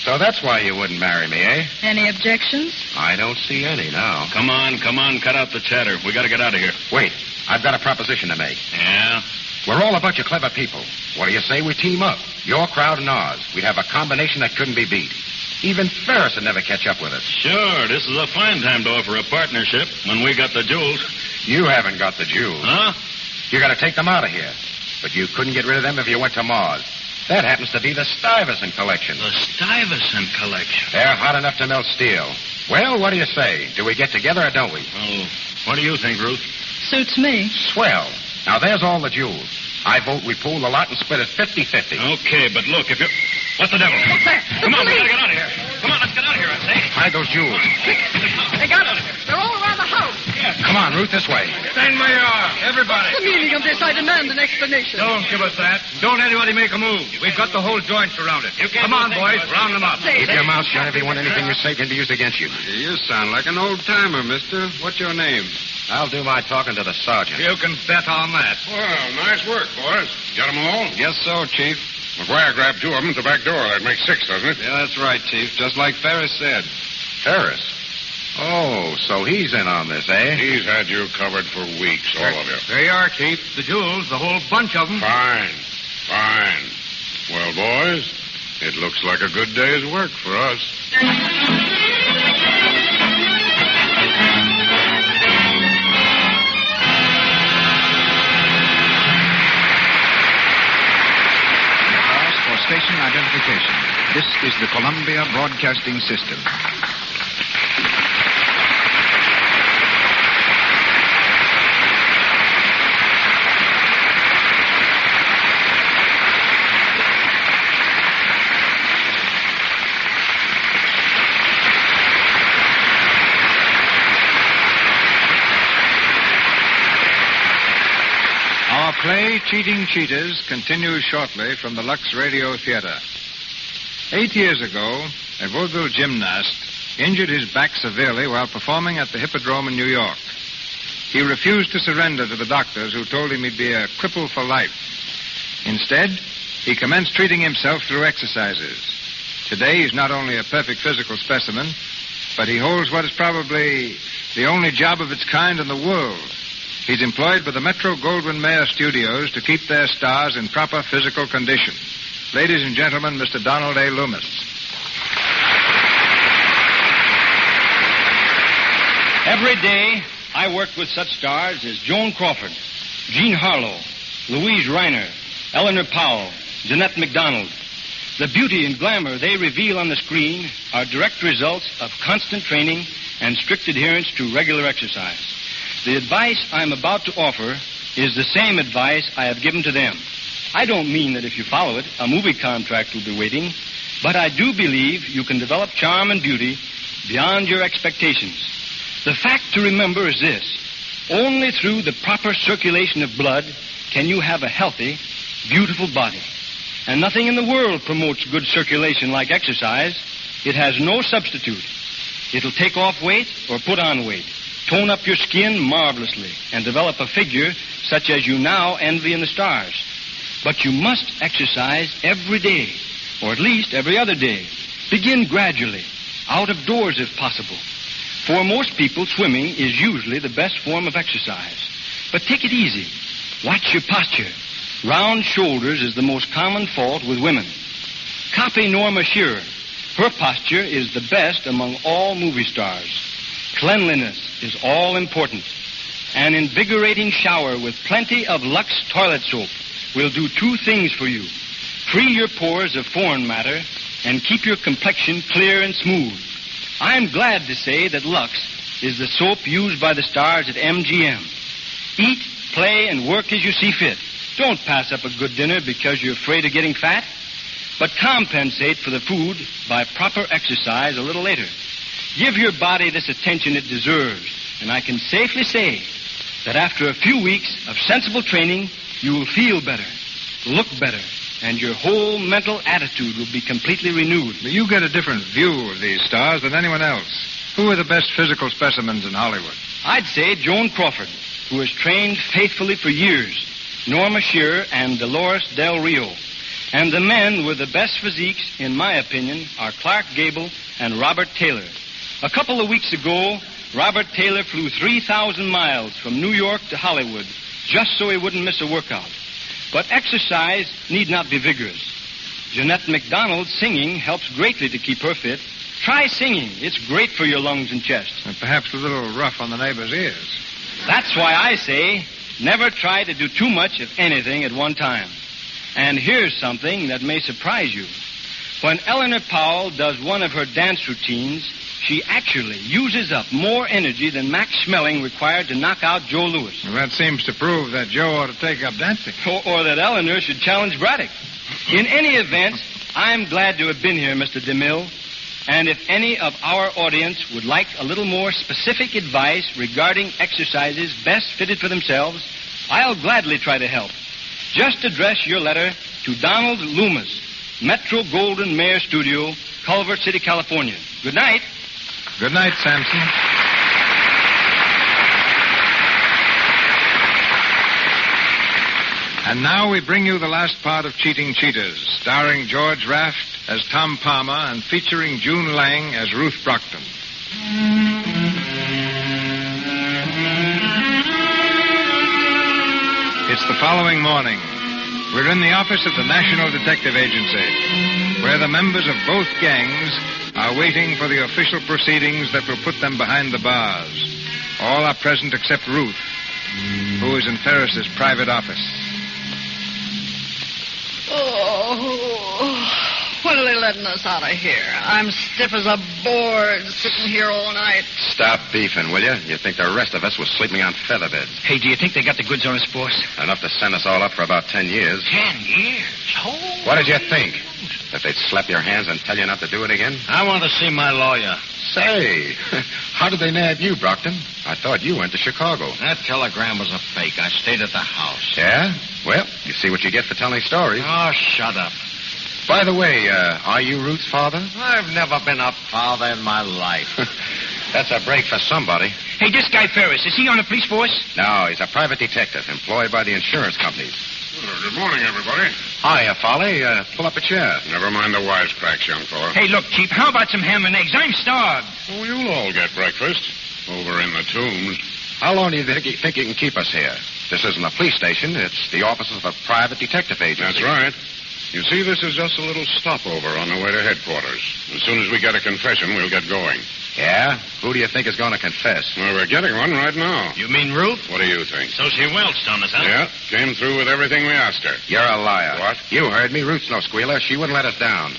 So that's why you wouldn't marry me, eh? Any objections? I don't see any now. Come on, cut out the chatter. We got to get out of here. Wait, I've got a proposition to make. Yeah? We're all a bunch of clever people. What do you say we team up? Your crowd and ours. We'd have a combination that couldn't be beat. Even Ferris would never catch up with us. Sure, this is a fine time to offer a partnership when we got the jewels. You haven't got the jewels. Huh? You got to take them out of here. But you couldn't get rid of them if you went to Mars. That happens to be the Stuyvesant collection. The Stuyvesant collection. They're hot enough to melt steel. Well, what do you say? Do we get together or don't we? Oh, what do you think, Ruth? Suits me. Swell. Now, there's all the jewels. I vote we pool the lot and split it 50-50. Okay, but look, if you... What the devil? What's that? Come on, we gotta get out of here. Come on, let's get out of here, I say. Hide those jewels. They got us. They're all around the house. Come on, Ruth, this way. Stand where you are, everybody. What's the meaning of this? I demand an explanation. Don't give us that. Don't anybody make a move. We've got the whole joint surrounded. Come on, boys, round them up. Keep your mouth shut if you want anything you say can be used against you. You sound like an old-timer, mister. What's your name? I'll do my talking to the sergeant. You can bet on that. Well, nice work, boys. Got them all? Yes, so, Chief. McGuire grabbed 2 of them at the back door. That makes 6, doesn't it? Yeah, that's right, Chief. Just like Ferris said. Ferris? Oh, so he's in on this, eh? He's had you covered for weeks, all of you. There you are, Chief. The jewels, the whole bunch of them. Fine. Well, boys, it looks like a good day's work for us. Station identification. This is the Columbia Broadcasting System. Our play, Cheating Cheaters, continues shortly from the Lux Radio Theater. 8 years ago, a vaudeville gymnast injured his back severely while performing at the Hippodrome in New York. He refused to surrender to the doctors who told him he'd be a cripple for life. Instead, he commenced treating himself through exercises. Today, he's not only a perfect physical specimen, but he holds what is probably the only job of its kind in the world. He's employed by the Metro-Goldwyn-Mayer Studios to keep their stars in proper physical condition. Ladies and gentlemen, Mr. Donald A. Loomis. Every day, I worked with such stars as Joan Crawford, Jean Harlow, Louise Reiner, Eleanor Powell, Jeanette MacDonald. The beauty and glamour they reveal on the screen are direct results of constant training and strict adherence to regular exercise. The advice I'm about to offer is the same advice I have given to them. I don't mean that if you follow it, a movie contract will be waiting, but I do believe you can develop charm and beauty beyond your expectations. The fact to remember is this: only through the proper circulation of blood can you have a healthy, beautiful body. And nothing in the world promotes good circulation like exercise. It has no substitute. It'll take off weight or put on weight, tone up your skin marvelously, and develop a figure such as you now envy in the stars. But you must exercise every day, or at least every other day. Begin gradually, out of doors if possible. For most people, swimming is usually the best form of exercise. But take it easy. Watch your posture. Round shoulders is the most common fault with women. Copy Norma Shearer. Her posture is the best among all movie stars. Cleanliness is all important. An invigorating shower with plenty of Lux toilet soap will do 2 things for you: free your pores of foreign matter and keep your complexion clear and smooth. I'm glad to say that Lux is the soap used by the stars at MGM. Eat, play, and work as you see fit. Don't pass up a good dinner because you're afraid of getting fat, but compensate for the food by proper exercise a little later. Give your body this attention it deserves, and I can safely say that after a few weeks of sensible training, you will feel better, look better, and your whole mental attitude will be completely renewed. But you get a different view of these stars than anyone else. Who are the best physical specimens in Hollywood? I'd say Joan Crawford, who has trained faithfully for years, Norma Shearer, and Dolores Del Rio. And the men with the best physiques, in my opinion, are Clark Gable and Robert Taylor. A couple of weeks ago, Robert Taylor flew 3,000 miles from New York to Hollywood just so he wouldn't miss a workout. But exercise need not be vigorous. Jeanette MacDonald's singing helps greatly to keep her fit. Try singing. It's great for your lungs and chest. And perhaps a little rough on the neighbors' ears. That's why I say never try to do too much of anything at one time. And here's something that may surprise you. When Eleanor Powell does one of her dance routines, she actually uses up more energy than Max Schmeling required to knock out Joe Louis. Well, that seems to prove that Joe ought to take up dancing. Or that Eleanor should challenge Braddock. In any event, I'm glad to have been here, Mr. DeMille. And if any of our audience would like a little more specific advice regarding exercises best fitted for themselves, I'll gladly try to help. Just address your letter to Donald Loomis, Metro Golden Mayer Studio, Culver City, California. Good night. Good night, Samson. And now we bring you the last part of Cheating Cheaters, starring George Raft as Tom Palmer and featuring June Lang as Ruth Brockton. It's the following morning. We're in the office of the National Detective Agency, where the members of both gangs are waiting for the official proceedings that will put them behind the bars. All are present except Ruth, who is in Ferris's private office. Oh, when are they letting us out of here? I'm stiff as a board sitting here all night. Stop beefing, will you? You think the rest of us was sleeping on feather beds. Hey, do you think they got the goods on us, boss? Enough to send us all up for about 10 years. 10 years? Oh. What did you think? That they'd slap your hands and tell you not to do it again? I want to see my lawyer. Say, how did they nab you, Brockton? I thought you went to Chicago. That telegram was a fake. I stayed at the house. Yeah? Well, you see what you get for telling stories. Oh, shut up. By the way, are you Ruth's father? I've never been a father in my life. That's a break for somebody. Hey, this guy Ferris, is he on the police force? No, he's a private detective employed by the insurance companies. Good morning, everybody. Hiya, Folly. Pull up a chair. Never mind the wisecracks, young fella. Hey, look, Chief, how about some ham and eggs? I'm starved. Oh, you'll all get breakfast over in the tombs. How long do you think you can keep us here? This isn't a police station. It's the office of a private detective agency. That's right. You see, this is just a little stopover on the way to headquarters. As soon as we get a confession, we'll get going. Yeah? Who do you think is going to confess? Well, we're getting one right now. You mean Ruth? What do you think? So she welched on us, huh? Yeah, came through with everything we asked her. You're a liar. What? You heard me. Ruth's no squealer. She wouldn't let us down.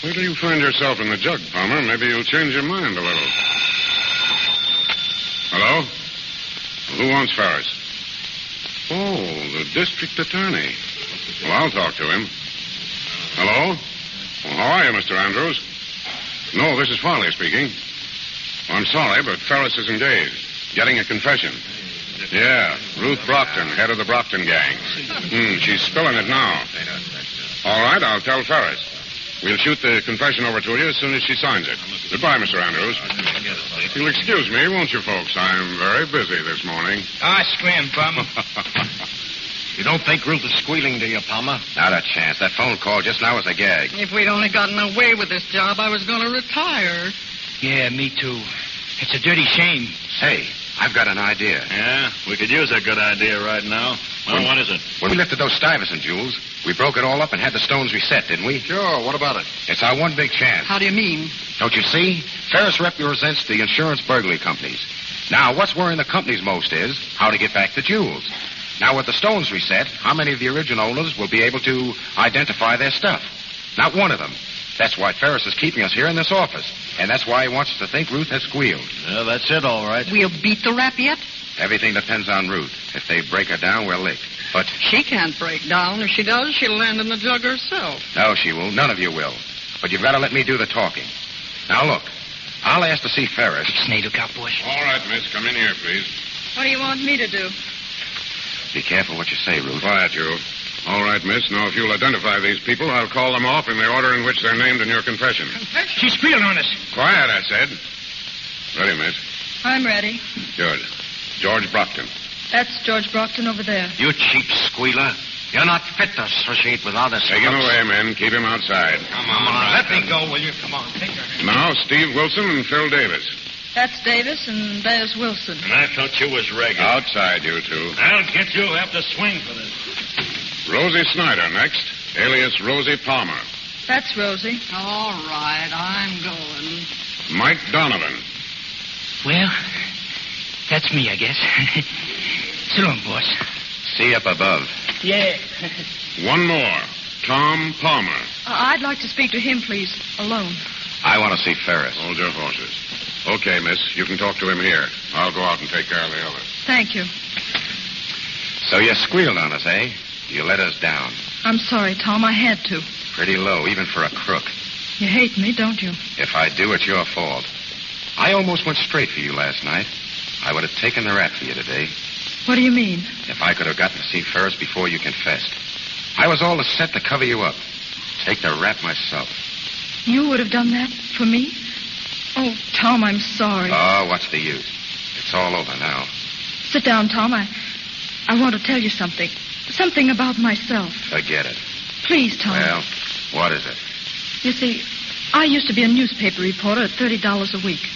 Wait till you find yourself in the jug, Palmer. Maybe you'll change your mind a little. Hello? Who wants Ferris? Oh, the district attorney. Well, I'll talk to him. Hello? Well, how are you, Mr. Andrews? No, this is Farley speaking. Oh, I'm sorry, but Ferris is engaged. Getting a confession. Yeah, Ruth Brockton, head of the Brockton gang. She's spilling it now. All right, I'll tell Ferris. We'll shoot the confession over to you as soon as she signs it. Goodbye, Mr. Andrews. You'll excuse me, won't you, folks? I'm very busy this morning. Scram, Palmer. You don't think Ruth is squealing, do you, Palmer? Not a chance. That phone call just now was a gag. If we'd only gotten away with this job, I was going to retire. Yeah, me too. It's a dirty shame. Say, I've got an idea. Yeah, we could use a good idea right now. Well, what is it? When we lifted those Stuyvesant jewels, we broke it all up and had the stones reset, didn't we? Sure, what about it? It's our one big chance. How do you mean? Don't you see? Ferris represents the insurance burglary companies. Now, what's worrying the companies most is how to get back the jewels. Now, with the stones reset, how many of the original owners will be able to identify their stuff? Not one of them. That's why Ferris is keeping us here in this office. And that's why he wants us to think Ruth has squealed. Yeah, that's it, all right. We'll beat the rap yet? Everything depends on Ruth. If they break her down, we're licked. But... She can't break down. If she does, she'll land in the jug herself. No, she won't. None of you will. But you've got to let me do the talking. Now, look. I'll ask to see Ferris. Snake lookout, boys. All right, miss. Come in here, please. What do you want me to do? Be careful what you say, Ruth. Quiet, you. All right, miss. Now, if you'll identify these people, I'll call them off in the order in which they're named in your confession. She's squealing on us. Quiet, I said. Ready, miss? I'm ready. Good. George Brockton. That's George Brockton over there. You cheap squealer. You're not fit to associate with others. Take him away, men. Keep him outside. Come on, let me go, will you? Come on, take her hand. Now, Steve Wilson and Phil Davis. That's Davis, and there's Wilson. And I thought you was regular. Outside, you two. I'll get you. Have to swing for this. Rosie Snyder next, alias Rosie Palmer. That's Rosie. All right, I'm going. Mike Donovan. Well, that's me, I guess. So long, boss. See you up above. Yeah. One more. Tom Palmer. I'd like to speak to him, please, alone. I want to see Ferris. Hold your horses. Okay, miss. You can talk to him here. I'll go out and take care of the others. Thank you. So you squealed on us, eh? You let us down. I'm sorry, Tom. I had to. Pretty low, even for a crook. You hate me, don't you? If I do, it's your fault. I almost went straight for you last night. I would have taken the rap for you today. What do you mean? If I could have gotten to see Ferris before you confessed. I was all set to cover you up. Take the rap myself. You would have done that for me? Oh, Tom, I'm sorry. Oh, what's the use? It's all over now. Sit down, Tom. I want to tell you something. Something about myself. Forget it. Please, Tom. Well, what is it? You see, I used to be a newspaper reporter at $30 a week.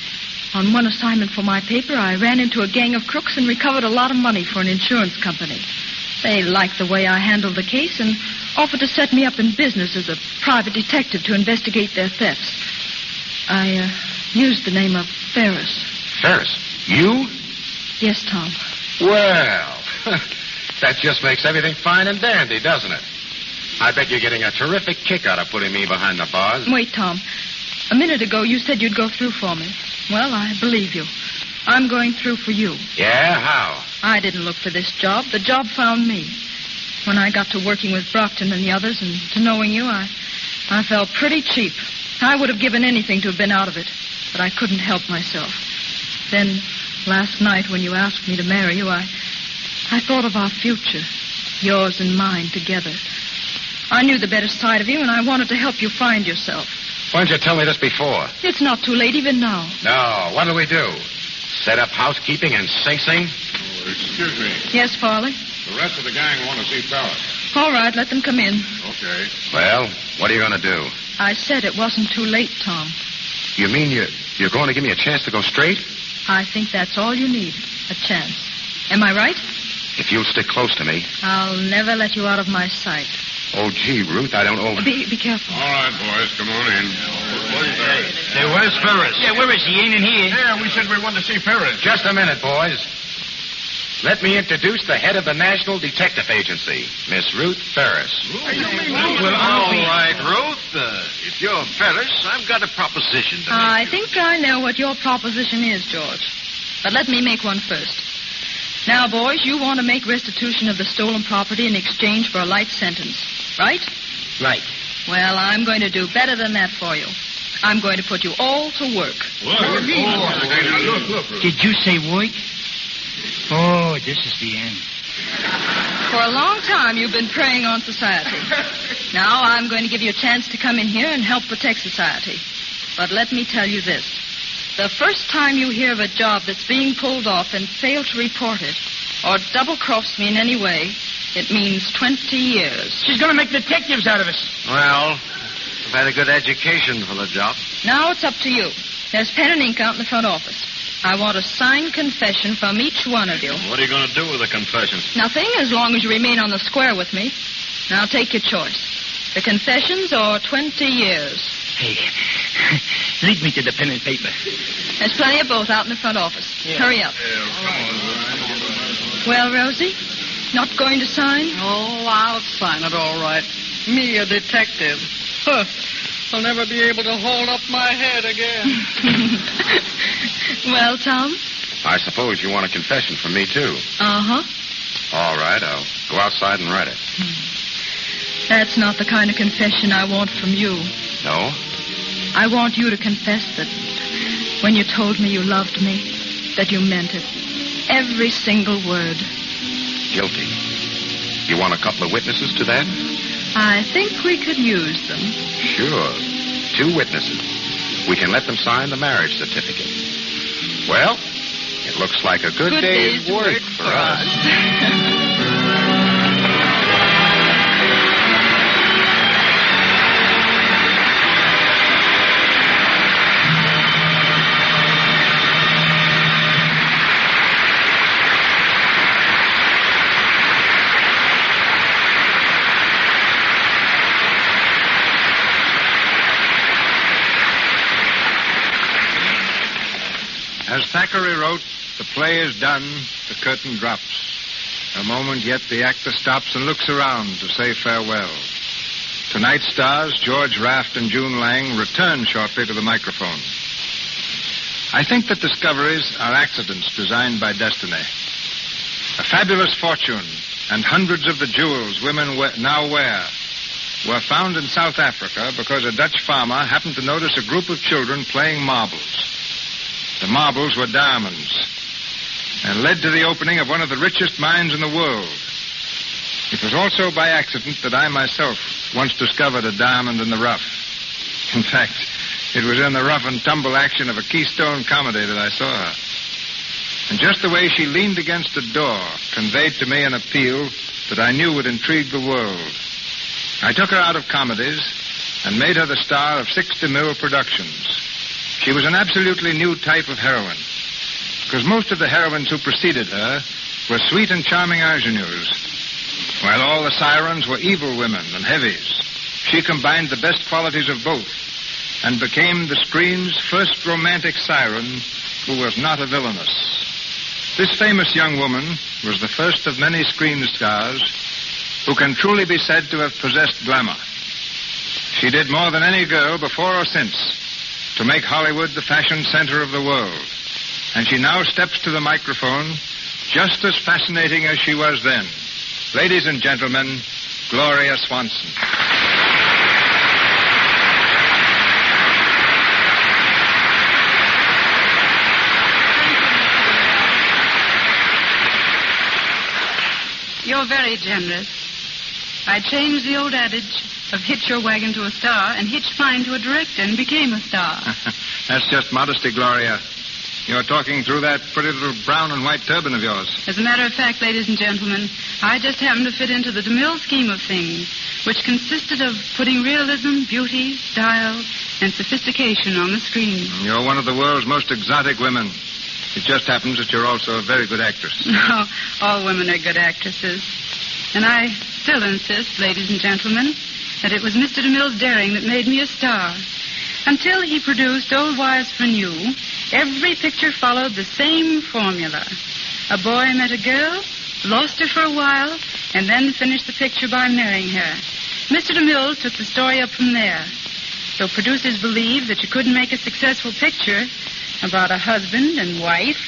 On one assignment for my paper, I ran into a gang of crooks and recovered a lot of money for an insurance company. They liked the way I handled the case and offered to set me up in business as a private detective to investigate their thefts. I used the name of Ferris. Ferris? You? Yes, Tom. Well, that just makes everything fine and dandy, doesn't it? I bet you're getting a terrific kick out of putting me behind the bars. Wait, Tom. A minute ago, you said you'd go through for me. Well, I believe you. I'm going through for you. Yeah? How? I didn't look for this job. The job found me. When I got to working with Brockton and the others and to knowing you, I felt pretty cheap. I would have given anything to have been out of it, but I couldn't help myself. Then, last night when you asked me to marry you, I thought of our future, yours and mine together. I knew the better side of you, and I wanted to help you find yourself. Why didn't you tell me this before? It's not too late even now. No. What'll we do? Set up housekeeping in Sing Sing? Oh, excuse me. Yes, Farley? The rest of the gang want to see Ferris. All right, let them come in. Okay. Well, what are you going to do? I said it wasn't too late, Tom. You mean you're going to give me a chance to go straight? I think that's all you need, a chance. Am I right? If you'll stick close to me. I'll never let you out of my sight. Oh, gee, Ruth, I don't know. Be careful. All right, boys, come on in. Hey, where's Ferris? Yeah, where is he? Ain't in here. Yeah, we said we wanted to see Ferris. Just a minute, boys. Let me introduce the head of the National Detective Agency, Miss Ruth Ferris. Well, all right, Ruth. If you're Ferris, I've got a proposition to make. I think I know what your proposition is, George. But let me make one first. Now, boys, you want to make restitution of the stolen property in exchange for a light sentence, right? Right. Well, I'm going to do better than that for you. I'm going to put you all to work. Look. Did you say work? Oh, this is the end. For a long time, you've been preying on society. Now I'm going to give you a chance to come in here and help protect society. But let me tell you this. The first time you hear of a job that's being pulled off and fail to report it, or double-cross me in any way, it means 20 years. She's going to make detectives out of us. Well, I've had a good education for the job. Now it's up to you. There's pen and ink out in the front office. I want a signed confession from each one of you. What are you going to do with the confession? Nothing, as long as you remain on the square with me. Now take your choice. The confessions or 20 years. Hey, lead me to the pen and paper. There's plenty of both out in the front office. Hurry up. Well, Rosie, not going to sign? Oh, I'll sign it all right. Me, a detective. Huh. I'll never be able to hold up my head again. Well, Tom? I suppose you want a confession from me, too. Uh-huh. All right, I'll go outside and write it. That's not the kind of confession I want from you. No? I want you to confess that when you told me you loved me, that you meant it. Every single word. Guilty. You want a couple of witnesses to that? I think we could use them. Sure. 2 witnesses. We can let them sign the marriage certificate. Well, it looks like a good day's work for us. As Thackeray wrote, the play is done, the curtain drops. A moment, yet the actor stops and looks around to say farewell. Tonight's stars, George Raft and June Lang, return shortly to the microphone. I think that discoveries are accidents designed by destiny. A fabulous fortune and hundreds of the jewels women now wear were found in South Africa because a Dutch farmer happened to notice a group of children playing marbles. The marbles were diamonds and led to the opening of one of the richest mines in the world. It was also by accident that I myself once discovered a diamond in the rough. In fact, it was in the rough and tumble action of a Keystone comedy that I saw her. And just the way she leaned against a door conveyed to me an appeal that I knew would intrigue the world. I took her out of comedies and made her the star of 60 Mill Productions. She was an absolutely new type of heroine, because most of the heroines who preceded her were sweet and charming ingenues, while all the sirens were evil women and heavies. She combined the best qualities of both and became the screen's first romantic siren who was not a villainess. This famous young woman was the first of many screen stars who can truly be said to have possessed glamour. She did more than any girl before or since to make Hollywood the fashion center of the world. And she now steps to the microphone just as fascinating as she was then. Ladies and gentlemen, Gloria Swanson. You're very generous. I changed the old adage of hitch your wagon to a star and hitched mine to a director and became a star. That's just modesty, Gloria. You're talking through that pretty little brown and white turban of yours. As a matter of fact, ladies and gentlemen, I just happen to fit into the DeMille scheme of things, which consisted of putting realism, beauty, style, and sophistication on the screen. You're one of the world's most exotic women. It just happens that you're also a very good actress. No, all women are good actresses. And I still insist, ladies and gentlemen, that it was Mr. DeMille's daring that made me a star. Until he produced Old Wives for New, every picture followed the same formula. A boy met a girl, lost her for a while, and then finished the picture by marrying her. Mr. DeMille took the story up from there. So producers believed that you couldn't make a successful picture about a husband and wife.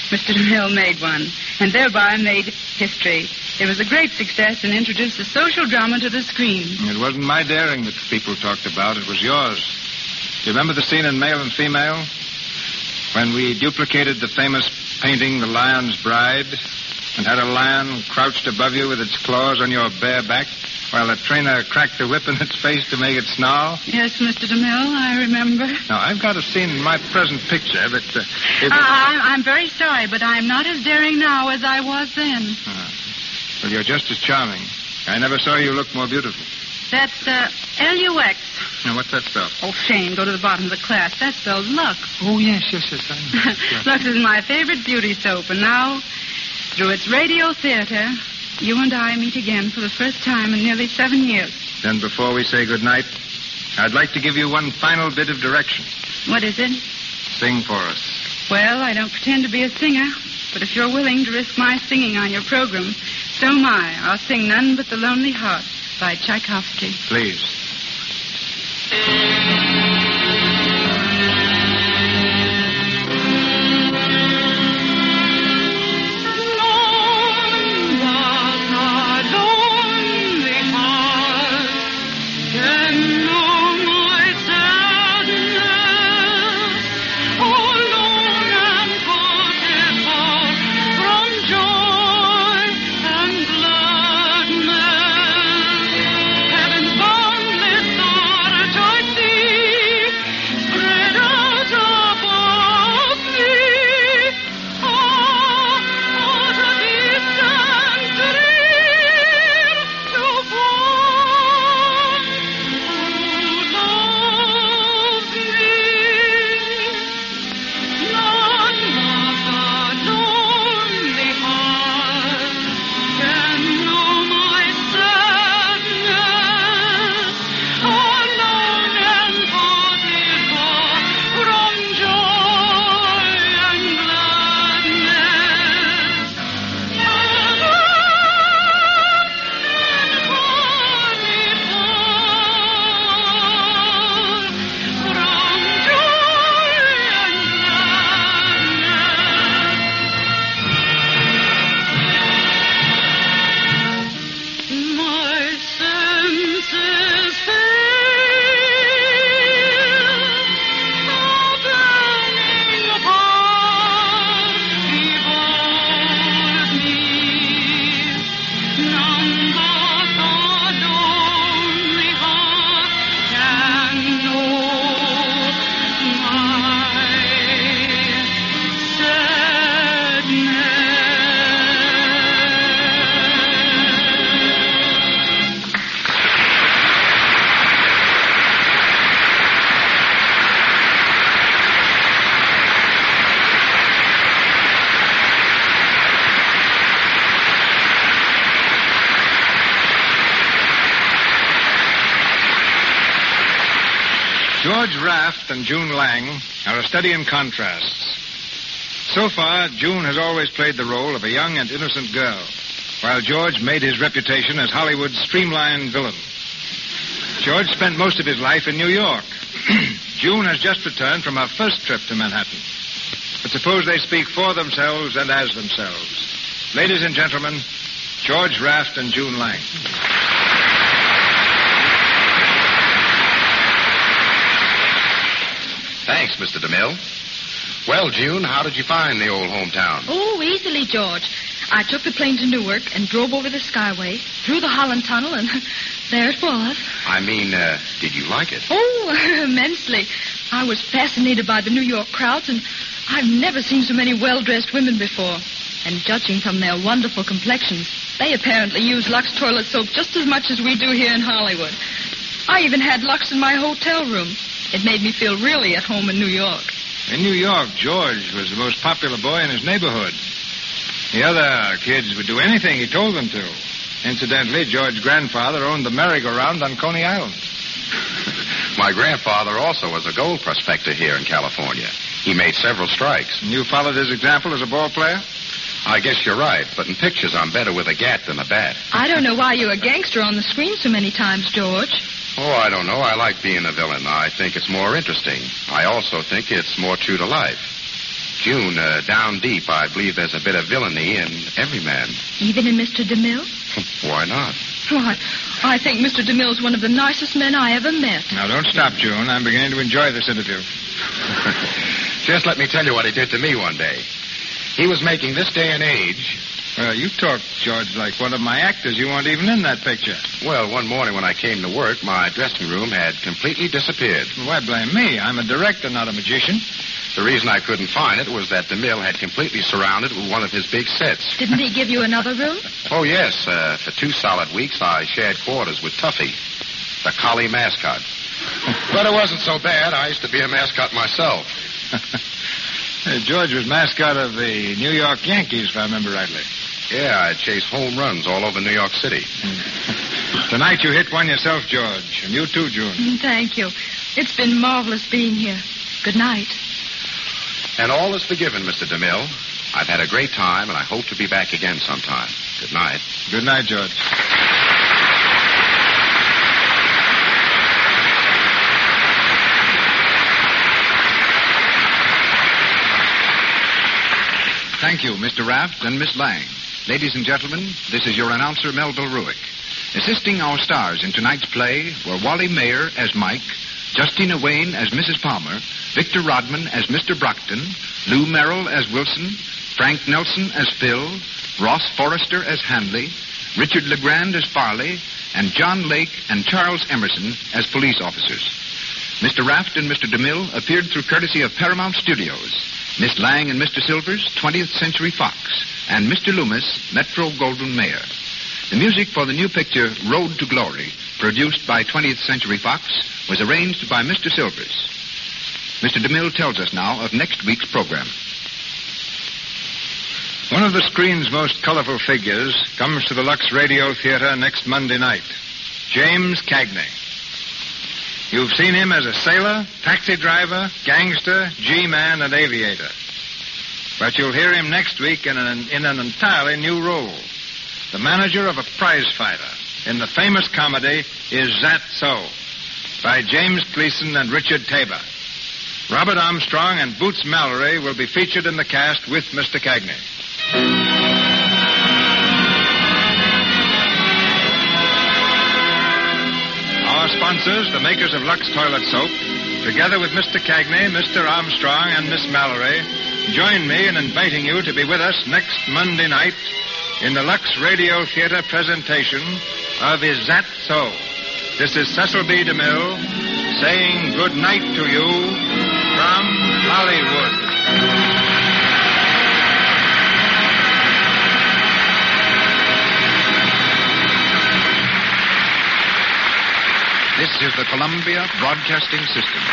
Mr. DeMille made one, and thereby made history. It was a great success and introduced the social drama to the screen. It wasn't my daring that people talked about. It was yours. Do you remember the scene in Male and Female? When we duplicated the famous painting, The Lion's Bride, and had a lion crouched above you with its claws on your bare back, while the trainer cracked the whip in its face to make it snarl? Yes, Mr. DeMille, I remember. Now, I've got a scene in my present picture that... I'm very sorry, but I'm not as daring now as I was then. Well, you're just as charming. I never saw you look more beautiful. That's Lux. Now, what's that spell? Oh, shame. Go to the bottom of the class. That spells Lux. Oh, yes, I know. Lux is my favorite beauty soap, and now, through its radio theater, you and I meet again for the first time in nearly 7 years. Then before we say goodnight, I'd like to give you one final bit of direction. What is it? Sing for us. Well, I don't pretend to be a singer, but if you're willing to risk my singing on your program, so am I. I'll sing None But the Lonely Heart by Tchaikovsky. Please. Heaven's boundless star, joy George Raft and June Lang are a study in contrasts. So far, June has always played the role of a young and innocent girl, while George made his reputation as Hollywood's streamlined villain. George spent most of his life in New York. June has just returned from her first trip to Manhattan. But suppose they speak for themselves and as themselves. Ladies and gentlemen, George Raft and June Lang. Thanks, Mr. DeMille. Well, June, how did you find the old hometown? Oh, easily, George. I took the plane to Newark and drove over the Skyway, through the Holland Tunnel, and there it was. I mean, did you like it? Oh, immensely. I was fascinated by the New York crowds, and I've never seen so many well-dressed women before. And judging from their wonderful complexions, they apparently use Lux toilet soap just as much as we do here in Hollywood. I even had Lux in my hotel room. It made me feel really at home in New York. In New York, George was the most popular boy in his neighborhood. The other kids would do anything he told them to. Incidentally, George's grandfather owned the merry-go-round on Coney Island. My grandfather also was a gold prospector here in California. He made several strikes. And you followed his example as a ball player? I guess you're right, but in pictures I'm better with a gat than a bat. I don't know why you're a gangster on the screen so many times, George. Oh, I don't know. I like being a villain. I think it's more interesting. I also think it's more true to life. June, down deep, I believe there's a bit of villainy in every man. Even in Mr. DeMille? Why not? Why, I think Mr. DeMille's one of the nicest men I ever met. Now, don't stop, June. I'm beginning to enjoy this interview. Just let me tell you what he did to me one day. He was making This Day and Age. Well, you talk, George, like one of my actors. You weren't even in that picture. Well, one morning when I came to work, my dressing room had completely disappeared. Why blame me? I'm a director, not a magician. The reason I couldn't find it was that DeMille had completely surrounded it with one of his big sets. Didn't he give you another room? Oh, yes. For 2 solid weeks, I shared quarters with Tuffy, the collie mascot. But it wasn't so bad. I used to be a mascot myself. George was mascot of the New York Yankees, if I remember rightly. Yeah, I chased home runs all over New York City. Tonight you hit one yourself, George. And you too, June. Thank you. It's been marvelous being here. Good night. And all is forgiven, Mr. DeMille. I've had a great time, and I hope to be back again sometime. Good night. Good night, George. Thank you, Mr. Raft and Miss Lang. Ladies and gentlemen, this is your announcer, Melville Ruick. Assisting our stars in tonight's play were Wally Mayer as Mike, Justina Wayne as Mrs. Palmer, Victor Rodman as Mr. Brockton, Lou Merrill as Wilson, Frank Nelson as Phil, Ross Forrester as Hanley, Richard LeGrand as Farley, and John Lake and Charles Emerson as police officers. Mr. Raft and Mr. DeMille appeared through courtesy of Paramount Studios. Miss Lang and Mr. Silvers, 20th Century Fox, and Mr. Loomis, Metro-Goldwyn-Mayer. The music for the new picture, Road to Glory, produced by 20th Century Fox, was arranged by Mr. Silvers. Mr. DeMille tells us now of next week's program. One of the screen's most colorful figures comes to the Lux Radio Theater next Monday night, James Cagney. You've seen him as a sailor, taxi driver, gangster, G-man, and aviator. But you'll hear him next week in an entirely new role. The manager of a prize fighter in the famous comedy Is That So? By James Gleason and Richard Tabor. Robert Armstrong and Boots Mallory will be featured in the cast with Mr. Cagney. Our sponsors, the makers of Lux Toilet Soap, together with Mr. Cagney, Mr. Armstrong, and Miss Mallory, join me in inviting you to be with us next Monday night in the Lux Radio Theater presentation of Is That So? This is Cecil B. DeMille saying good night to you from Hollywood. This is the Columbia Broadcasting System.